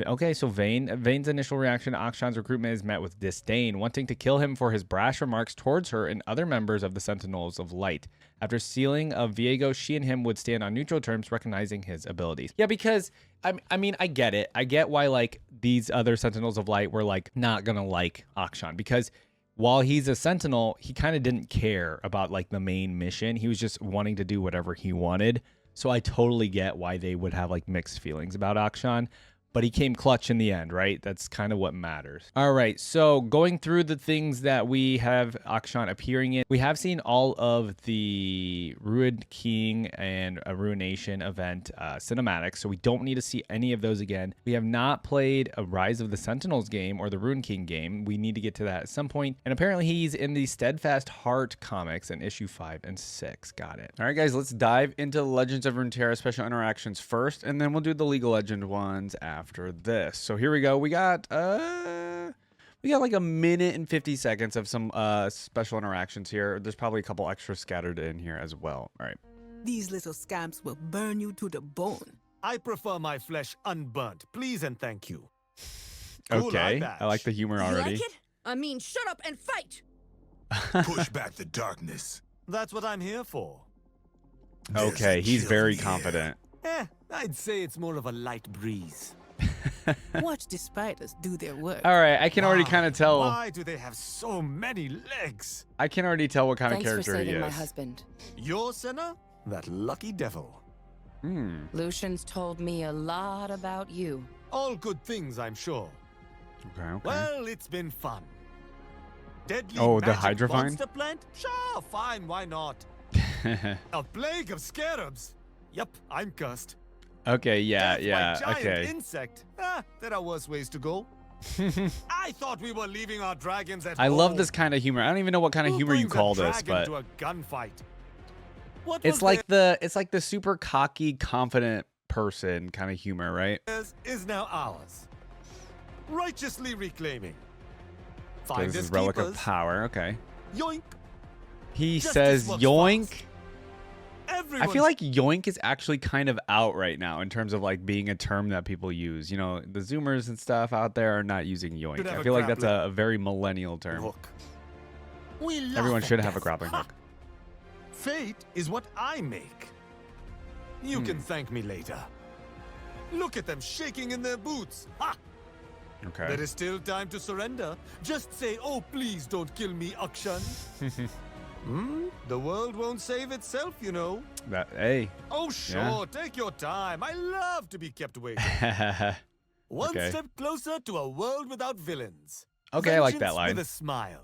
Okay, so Vayne's initial reaction to Akshan's recruitment is met with disdain, wanting to kill him for his brash remarks towards her and other members of the Sentinels of Light. After sealing of Viego, she and him would stand on neutral terms, recognizing his abilities. Yeah, because, I mean, I get it. I get why, like, these other Sentinels of Light were, like, not gonna like Akshan, because while he's a Sentinel, he kind of didn't care about, like, the main mission. He was just wanting to do whatever he wanted. So I totally get why they would have, like, mixed feelings about Akshan. But he came clutch in the end, right? That's kind of what matters. All right, so going through the things that we have Akshan appearing in, we have seen all of the Ruined King and a Ruination event cinematics, so we don't need to see any of those again. We have not played a Rise of the Sentinels game or the Ruined King game. We need to get to that at some point. And apparently he's in the Steadfast Heart comics in issue 5 and 6. Got it. All right, guys, let's dive into the Legends of Runeterra special interactions first, and then we'll do the League of Legends ones after this. So here we go. We got like a minute and 50 seconds of some special interactions here. There's probably a couple extra scattered in here as well. All right. These little scamps will burn you to the bone. I prefer my flesh unburnt. Please and thank you. Okay. I like the humor already. You like it? I mean, shut up and fight. Push back the darkness. That's what I'm here for. Okay, he's very confident. I'd say it's more of a light breeze. Watch the spiders do their work. All right, I can already kind of tell. Why do they have so many legs? I can already tell what kind of Thanks character for he saving is. my husband. Your Senna? That lucky devil. Lucian's told me a lot about you. All good things, I'm sure. Okay. Well, it's been fun. Deadly Oh, the magic Hydrovine? monster plant? Sure, fine, why not? A plague of scarabs? Yep, I'm cursed. Okay, yeah, Death yeah, by giant okay. insect. There are worse ways to go. I thought we were leaving our dragons at I love home. this kind of humor. I don't even know what kind of Who humor you brings a call this, dragon but to a gunfight? What it's was like the super cocky, confident person kind of humor, right? theirs is now ours. Righteously reclaiming. Okay, this is Relic of Power. Okay. Yoink. He Justice says looks yoink. fast. I Everyone's feel like yoink is actually kind of out right now in terms of like being a term that people use. You know, the Zoomers and stuff out there are not using yoink. Should have I a feel like that's grappling a very millennial term. hook. We laugh Everyone at should have a death. grappling Ha! hook. Fate is what I make. You can thank me later. Look at them shaking in their boots. Ha! Okay. There is still time to surrender. Just say, oh, please don't kill me, Akshan. The world won't save itself, you know. Hey. Oh, sure, Yeah. take your time. I love to be kept waiting. One Okay. step closer to a world without villains. Okay, I like that Vengeance line. with a smile.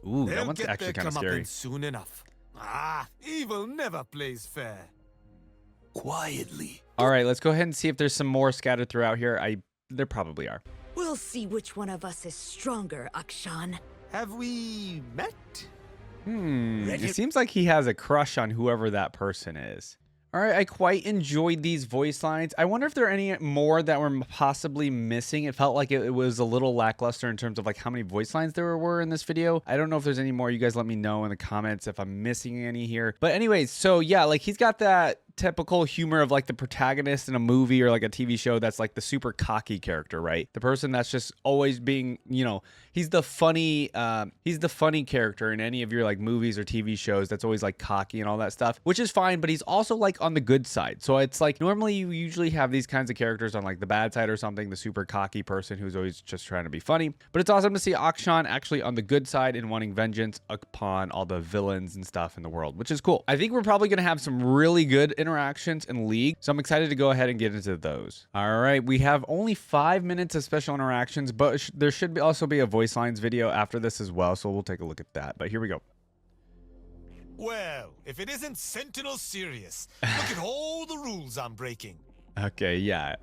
Ooh, They'll that one's get actually their kind of scary. comeuppance soon enough. Ah, evil never plays fair. Quietly. All right, let's go ahead and see if there's some more scattered throughout here. There probably are. We'll see which one of us is stronger, Akshan. Have we met? It seems like he has a crush on whoever that person is. All right, I quite enjoyed these voice lines. I wonder if there are any more that were possibly missing. It felt like it was a little lackluster in terms of like how many voice lines there were in this video. I don't know if there's any more. You guys let me know in the comments if I'm missing any here. But anyways, so yeah, like he's got that typical humor of like the protagonist in a movie or like a TV show that's like the super cocky character, right? The person that's just always being, you know, he's the funny character in any of your like movies or TV shows that's always like cocky and all that stuff, which is fine, but he's also like on the good side. So it's like normally you usually have these kinds of characters on like the bad side or something, the super cocky person who's always just trying to be funny. But it's awesome to see Akshan actually on the good side and wanting vengeance upon all the villains and stuff in the world, which is cool. I think we're probably going to have some really good interactions in League, so I'm excited to go ahead and get into those. All right, we have only 5 minutes of special interactions, but there should also be a Voicelines video after this as well, so we'll take a look at that. But here we go. Well, if it isn't Sentinel serious, look at all the rules I'm breaking. Okay, yeah.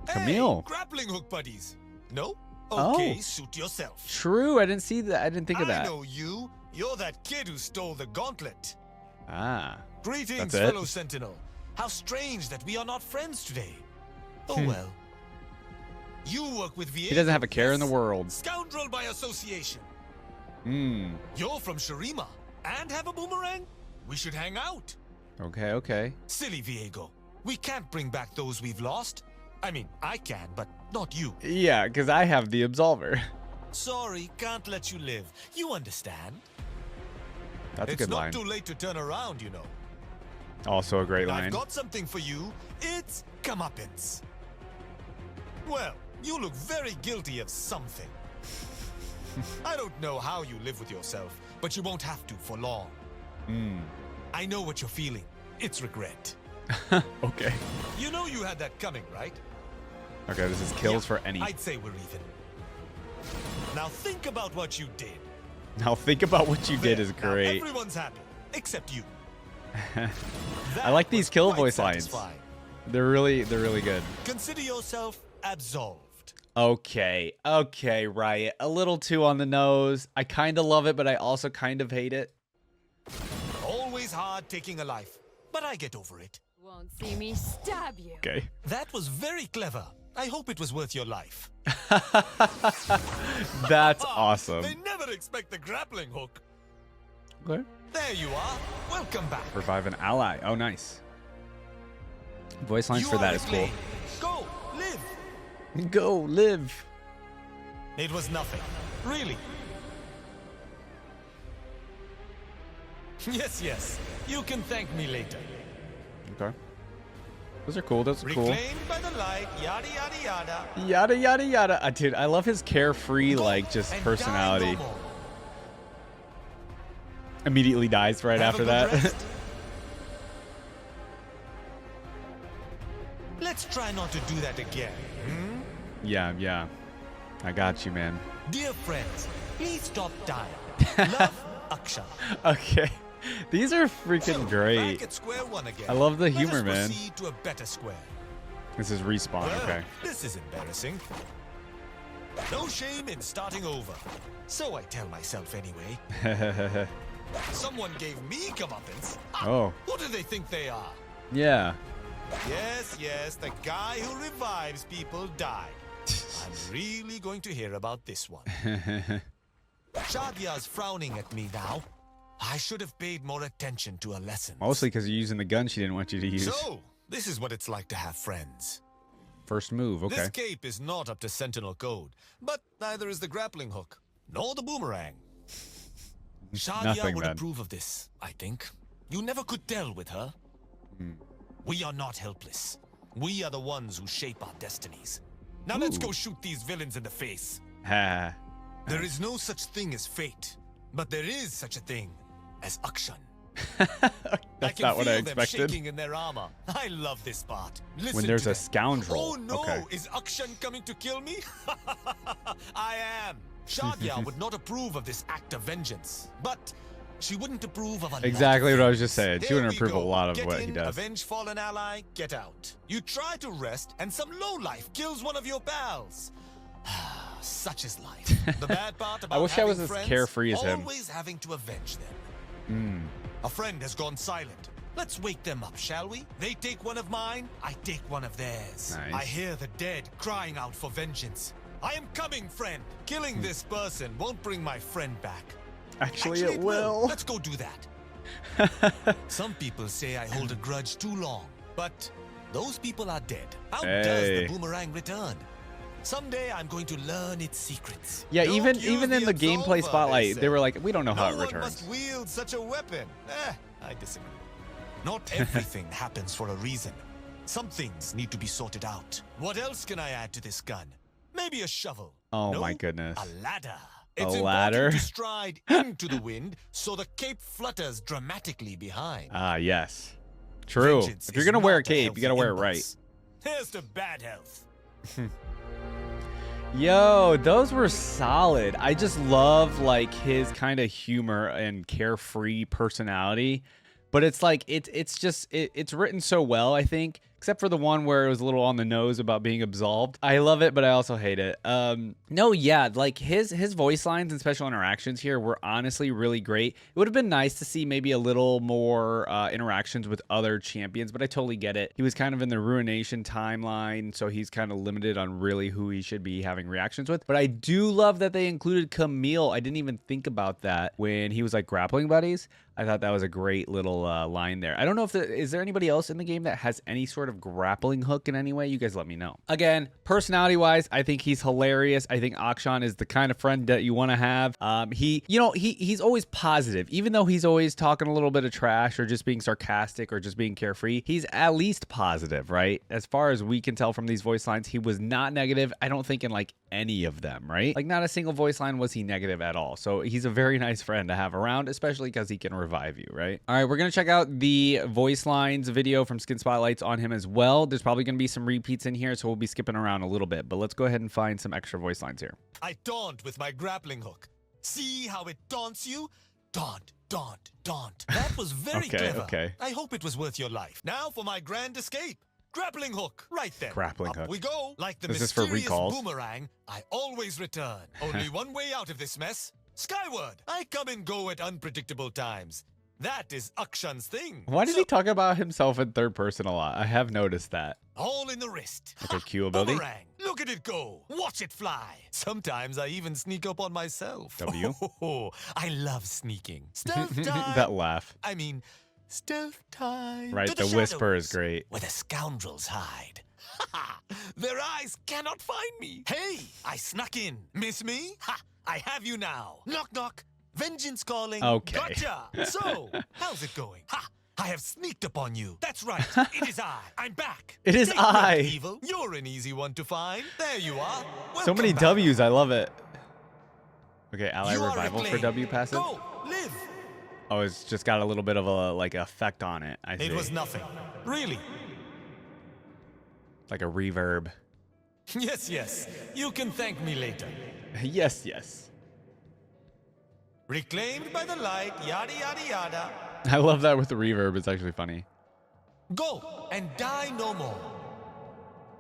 Camille. Hey, grappling hook buddies. No? Oh. Okay, suit yourself. True, I didn't see that. I didn't think of I that. know you. You're that kid who stole the gauntlet. Ah. Greetings, That's it? fellow Sentinel. How strange that we are not friends today. Oh well. You work with Viego. He doesn't have a care in the yes. world. Scoundrel by association. Hmm. You're from Shurima and have a boomerang? We should hang out. Okay, okay. Silly Viego. We can't bring back those we've lost. I mean, I can, but not you. Yeah, because I have the Absolver. Sorry, can't let you live. You understand? That's a good line. It's not too late to turn around, you know. Also a great line. I've got something for you. It's comeuppance. Well, you look very guilty of something. I don't know how you live with yourself, but you won't have to for long. I know what you're feeling. It's regret. Okay. You know you had that coming, right? Okay, this is kills Yeah, for any. I'd say we're even. Now think about what you did. Now think about what you did There, is now great. everyone's happy, except you. I like these That kill was quite voice lines. satisfying. They're really good. Consider yourself absolved. Okay, okay, Riot. A little too on the nose. I kind of love it, but I also kind of hate it. Always hard taking a life, but I get over it. Won't see me stab you. Okay. That was very clever. I hope it was worth your life. That's awesome. They never expect the grappling hook. Okay. There you are. Welcome back. Revive an ally. Oh, nice. Voice lines You for that are is cool. reclaimed. Go, live. Go, live. It was nothing. Really. Yes, yes. You can thank me later. Okay. Those are cool. Those are cool. Reclaimed by the light, yada yada yada. Yada, yada, yada. Dude, I love his carefree, like, just And personality. die no more. Immediately dies right Have a after good that. rest. Let's try not to do that again. Yeah, yeah. I got you, man. Dear friends, please stop dying. Love, Akshan. Okay. These are freaking So, great. Back at square one again. I love the Let humor, us man. proceed to a better square. This is respawn. Well, Okay. this is embarrassing. No shame in starting over. So I tell myself anyway. Someone gave me comeuppance. Oh. Who do they think they are? Yeah. Yes, yes, the guy who revives people died. I'm really going to hear about this one. Shadia's frowning at me now. I should have paid more attention to her lessons. Mostly because you're using the gun she didn't want you to use. So, this is what it's like to have friends. First move. Okay. This cape is not up to Sentinel code, but neither is the grappling hook, nor the boomerang. Shadia Nothing, would then. approve of this, I think. You never could tell with her. We are not helpless. We are the ones who shape our destinies. Now let's go shoot these villains in the face. Ha. There is no such thing as fate, but there is such a thing as Akshan. That's not what I feel them expected. shaking in their armor. I love this part. Listen When there's to a them. scoundrel. Oh no, Okay. is Akshan coming to kill me? I am. Shadia would not approve of this act of vengeance, but she wouldn't approve of a lot of Exactly what I was just things. saying. She There wouldn't we approve of a go. lot of Get what in, he does. Avenge fallen ally, get out. You try to rest, and some lowlife kills one of your pals. Such is life. The bad part about wish I was having as friends, carefree as him. always having to avenge them. A friend has gone silent. Let's wake them up, shall we? They take one of mine, I take one of theirs. Nice. I hear the dead crying out for vengeance. I am coming, friend. Killing this person won't bring my friend back. Actually, it will. Let's go do that. Some people say I hold a grudge too long, but those people are dead. How does Hey. the boomerang return? Someday I'm going to learn its secrets. Yeah, Don't even use in the gameplay Absolver, spotlight, say. they were like, we don't know how No it one returns. must wield such a weapon. I disagree. Not everything happens for a reason. Some things need to be sorted out. What else can I add to this gun? Maybe a shovel. Oh No, my goodness. A ladder. A It's ladder? important to stride into the wind so the cape flutters dramatically behind. Ah, yes. True. Vengeance If you're is going to wear a not cape, you got to healthy wear it right. impulse. Here's to bad health. Yo, those were solid. I just love like his kind of humor and carefree personality. But it's like it's written so well, I think, except for the one where it was a little on the nose about being absolved. I love it, but I also hate it. No, yeah, like his voice lines and special interactions here were honestly really great. It would have been nice to see maybe a little more interactions with other champions, but I totally get it. He was kind of in the Ruination timeline, so he's kind of limited on really who he should be having reactions with. But I do love that they included Camille. I didn't even think about that when he was like grappling buddies. I thought that was a great little line there. I don't know if is there anybody else in the game that has any sort of grappling hook in any way? You guys let me know. Again, personality-wise, I think he's hilarious. I think Akshan is the kind of friend that you want to have. He's always positive. Even though he's always talking a little bit of trash or just being sarcastic or just being carefree, he's at least positive, right? As far as we can tell from these voice lines, he was not negative. I don't think in like any of them, right? Like not a single voice line was he negative at all. So he's a very nice friend to have around, especially because he can revive you, right? All right, we're gonna check out the voice lines video from Skin Spotlights on him as well. There's probably gonna be some repeats in here, so we'll be skipping around a little bit, but let's go ahead and find some extra voice lines here. I taunt with my grappling hook. See how it taunts you? Taunt, taunt, taunt. That was very clever. Okay. I hope it was worth your life. Now for my grand escape. Grappling hook, right then. Grappling Up hook. we go. Like the Is this for mysterious recalls? boomerang, I always return. Only one way out of this mess. Skyward. I come and go at unpredictable times. That is Akshan's thing. Why did he talk about himself in third person a lot? I have noticed that. All in the wrist. Okay, Q ability. Boomerang. Look at it go. Watch it fly. Sometimes I even sneak up on myself. W. Oh, I love sneaking. Stealth time. That laugh. I mean, stealth time. Right, To the whisper shadows, is great. Where the scoundrels hide. Their eyes cannot find me. Hey, I snuck in. Miss me? Ha! I have you now. Knock, knock. Vengeance calling. Okay. Gotcha. So, how's it going? Ha! I have sneaked upon you. That's right. It is I. I'm back. It is Take I. note, Evil. You're an easy one to find. There you are. So many Welcome back. W's, I love it. Okay, ally You are revival for reclaimed. W passive. Go, live. Oh, it's just got a little bit of a like effect on it. I see. It was nothing. Really. Like a reverb. Yes, yes. You can thank me later. Yes, yes. Reclaimed by the light, yada yada yada. I love that with the reverb. It's actually funny. Go and die no more.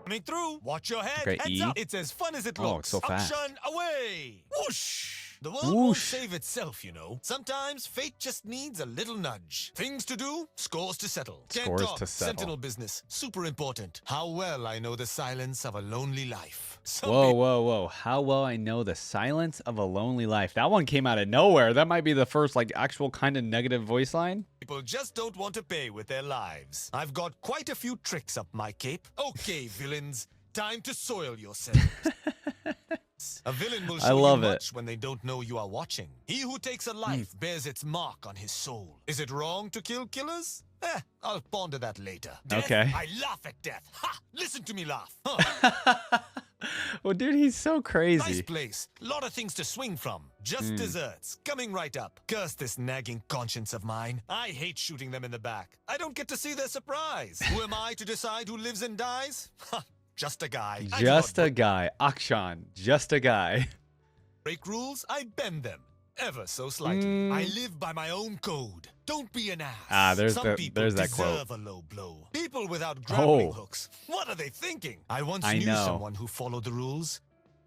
Coming through. Watch your head. Okay, Heads E. up. It's as fun as it Oh, looks. it's so fast. Akshan away. Whoosh. The world won't Whoosh. save itself, you know. Sometimes fate just needs a little nudge. Things to do, scores to settle. Can't Scores talk, to settle. Sentinel business, super important. How well I know the silence of a lonely life. Some Whoa, whoa, whoa. How well I know the silence of a lonely life. That one came out of nowhere. That might be the first like actual kind of negative voice line. people just don't want to pay with their lives. I've got quite a few tricks up my cape. Okay, villains, time to soil yourselves. A villain will I show love you it. much when they don't know you are watching. He who takes a life bears its mark on his soul. Is it wrong to kill killers? I'll ponder that later. Death? Okay. I laugh at death. Ha! Listen to me laugh. Huh. Well, dude, he's so crazy. Nice place. Lot of things to swing from. Just desserts. Coming right up. Curse this nagging conscience of mine. I hate shooting them in the back. I don't get to see their surprise. Who am I to decide who lives and dies? Ha! Just a guy. I do Just not a guy. Akshan. Just a guy. break rules, I bend them. Ever so slightly. I live by my own code. Don't be an ass. Ah, there's Some the- people there's that deserve quote. a low blow. People without grappling Oh. hooks. What are they thinking? I once I knew know. someone who followed the rules.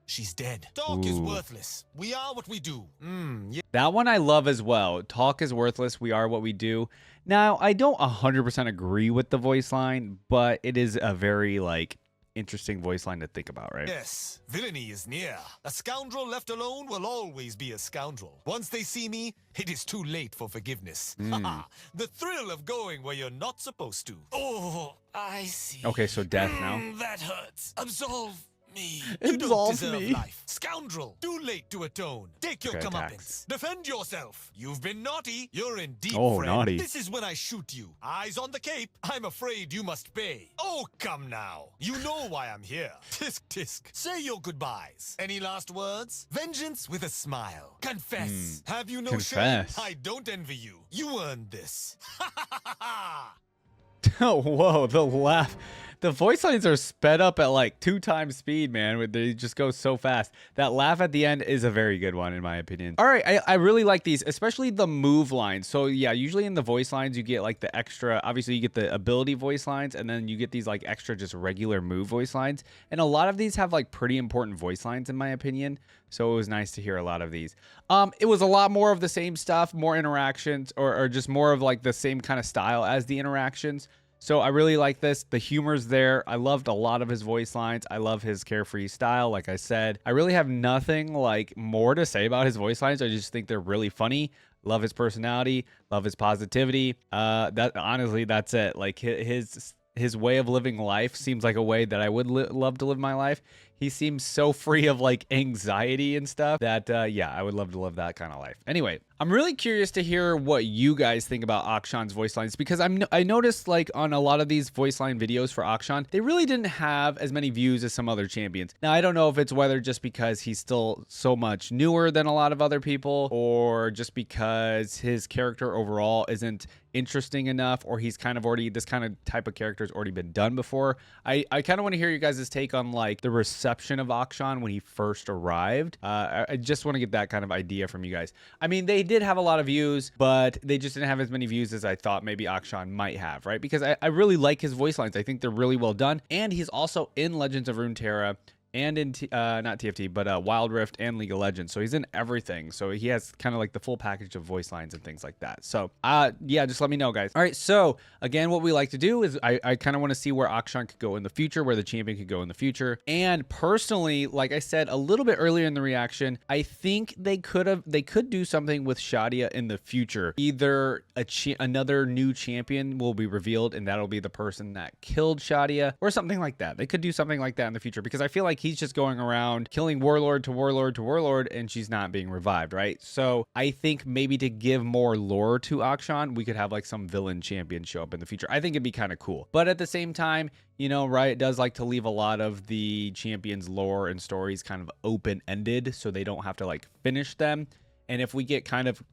She's dead. Talk is Ooh. worthless. We are what we do. Yeah. That one I love as well. Talk is worthless. We are what we do. Now, I don't 100% agree with the voice line, but it is a very, like, interesting voice line to think about, right? Yes, villainy is near. A scoundrel left alone will always be a scoundrel. Once they see me, it is too late for forgiveness. The thrill of going where you're not supposed to. Oh, I see. Okay, so death now. That hurts. Absolve me. Absolve you don't deserve me. life. Scoundrel, too late to atone. Take your Okay, comeuppance. attacks. Defend yourself. You've been naughty. You're in deep Oh, friend. naughty. This is when I shoot you. Eyes on the cape. I'm afraid you must pay. Oh, come now. You know why I'm here. Tisk tisk. Say your goodbyes. Any last words? Vengeance with a smile. Confess. Have you no Confess. shame? I don't envy you. You earned this. Oh, whoa, the laugh. The voice lines are sped up at like 2 times speed, man. They just go so fast. That laugh at the end is a very good one, in my opinion. All right, I really like these, especially the move lines. So yeah, usually in the voice lines, you get like the extra, obviously you get the ability voice lines, and then you get these like extra just regular move voice lines. And a lot of these have like pretty important voice lines, in my opinion. So it was nice to hear a lot of these. It was a lot more of the same stuff, more interactions, or just more of like the same kind of style as the interactions. So I really like this. The humor's there. I loved a lot of his voice lines. I love his carefree style. Like I said, I really have nothing like more to say about his voice lines. I just think they're really funny. Love his personality. Love his positivity. That honestly, that's it. Like his way of living life seems like a way that I would love to live my life. He seems so free of like anxiety and stuff that, yeah, I would love to live that kind of life. Anyway, I'm really curious to hear what you guys think about Akshan's voice lines, because I noticed like on a lot of these voice line videos for Akshan, they really didn't have as many views as some other champions. Now, I don't know if it's whether just because he's still so much newer than a lot of other people, or just because his character overall isn't interesting enough, or he's kind of already, this kind of type of character has already been done before. I kind of want to hear you guys' take on like the reception of Akshan when he first arrived. I just want to get that kind of idea from you guys. I mean, they did have a lot of views, but they just didn't have as many views as I thought maybe Akshan might have, right? Because I really like his voice lines. I think they're really well done. And he's also in Legends of Runeterra, and in not TFT, but Wild Rift and League of Legends. So he's in everything. So he has kind of like the full package of voice lines and things like that. So yeah, just let me know, guys. All right, so again, what we like to do is I kind of want to see where Akshan could go in the future, where the champion could go in the future. And personally, like I said a little bit earlier in the reaction, I think they could do something with Shadia in the future. Either another new champion will be revealed, and that'll be the person that killed Shadia, or something like that. They could do something like that in the future, because I feel like he's just going around killing warlord to warlord to warlord, and she's not being revived, right? So I think maybe to give more lore to Akshan, we could have like some villain champion show up in the future. I think it'd be kind of cool. But at the same time, you know, Riot does like to leave a lot of the champions' lore and stories kind of open-ended, so they don't have to like finish them. And if we get kind of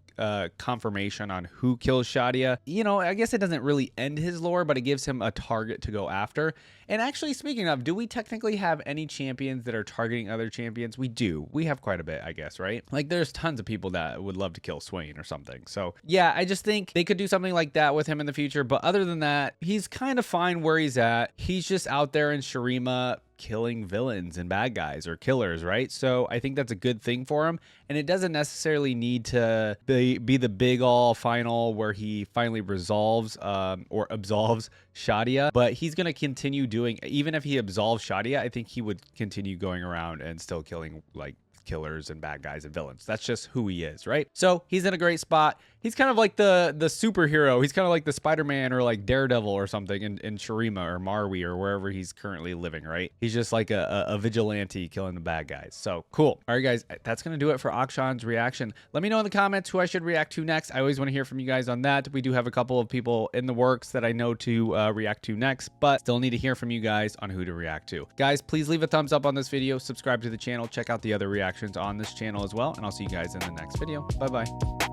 confirmation on who kills Shadia, you know, I guess it doesn't really end his lore, but it gives him a target to go after. And actually, speaking of, do we technically have any champions that are targeting other champions? We do. We have quite a bit, I guess, right? Like, there's tons of people that would love to kill Swain or something. So yeah, I just think they could do something like that with him in the future. But other than that, he's kind of fine where he's at. He's just out there in Shurima killing villains and bad guys, or killers, right? So I think that's a good thing for him, and it doesn't necessarily need to be the big all final where he finally resolves or absolves Shadia, but he's going to continue doing, even if he absolves Shadia, I think he would continue going around and still killing like killers and bad guys and villains. That's just who he is, right? So he's in a great spot. He's kind of like the superhero. He's kind of like the Spider-Man or like Daredevil or something in Shurima or Marwi or wherever he's currently living, right? He's just like a vigilante killing the bad guys. So cool. All right, guys, that's going to do it for Akshan's reaction. Let me know in the comments who I should react to next. I always want to hear from you guys on that. We do have a couple of people in the works that I know to react to next, but still need to hear from you guys on who to react to. Guys, please leave a thumbs up on this video, subscribe to the channel, check out the other reactions on this channel as well, and I'll see you guys in the next video. Bye-bye.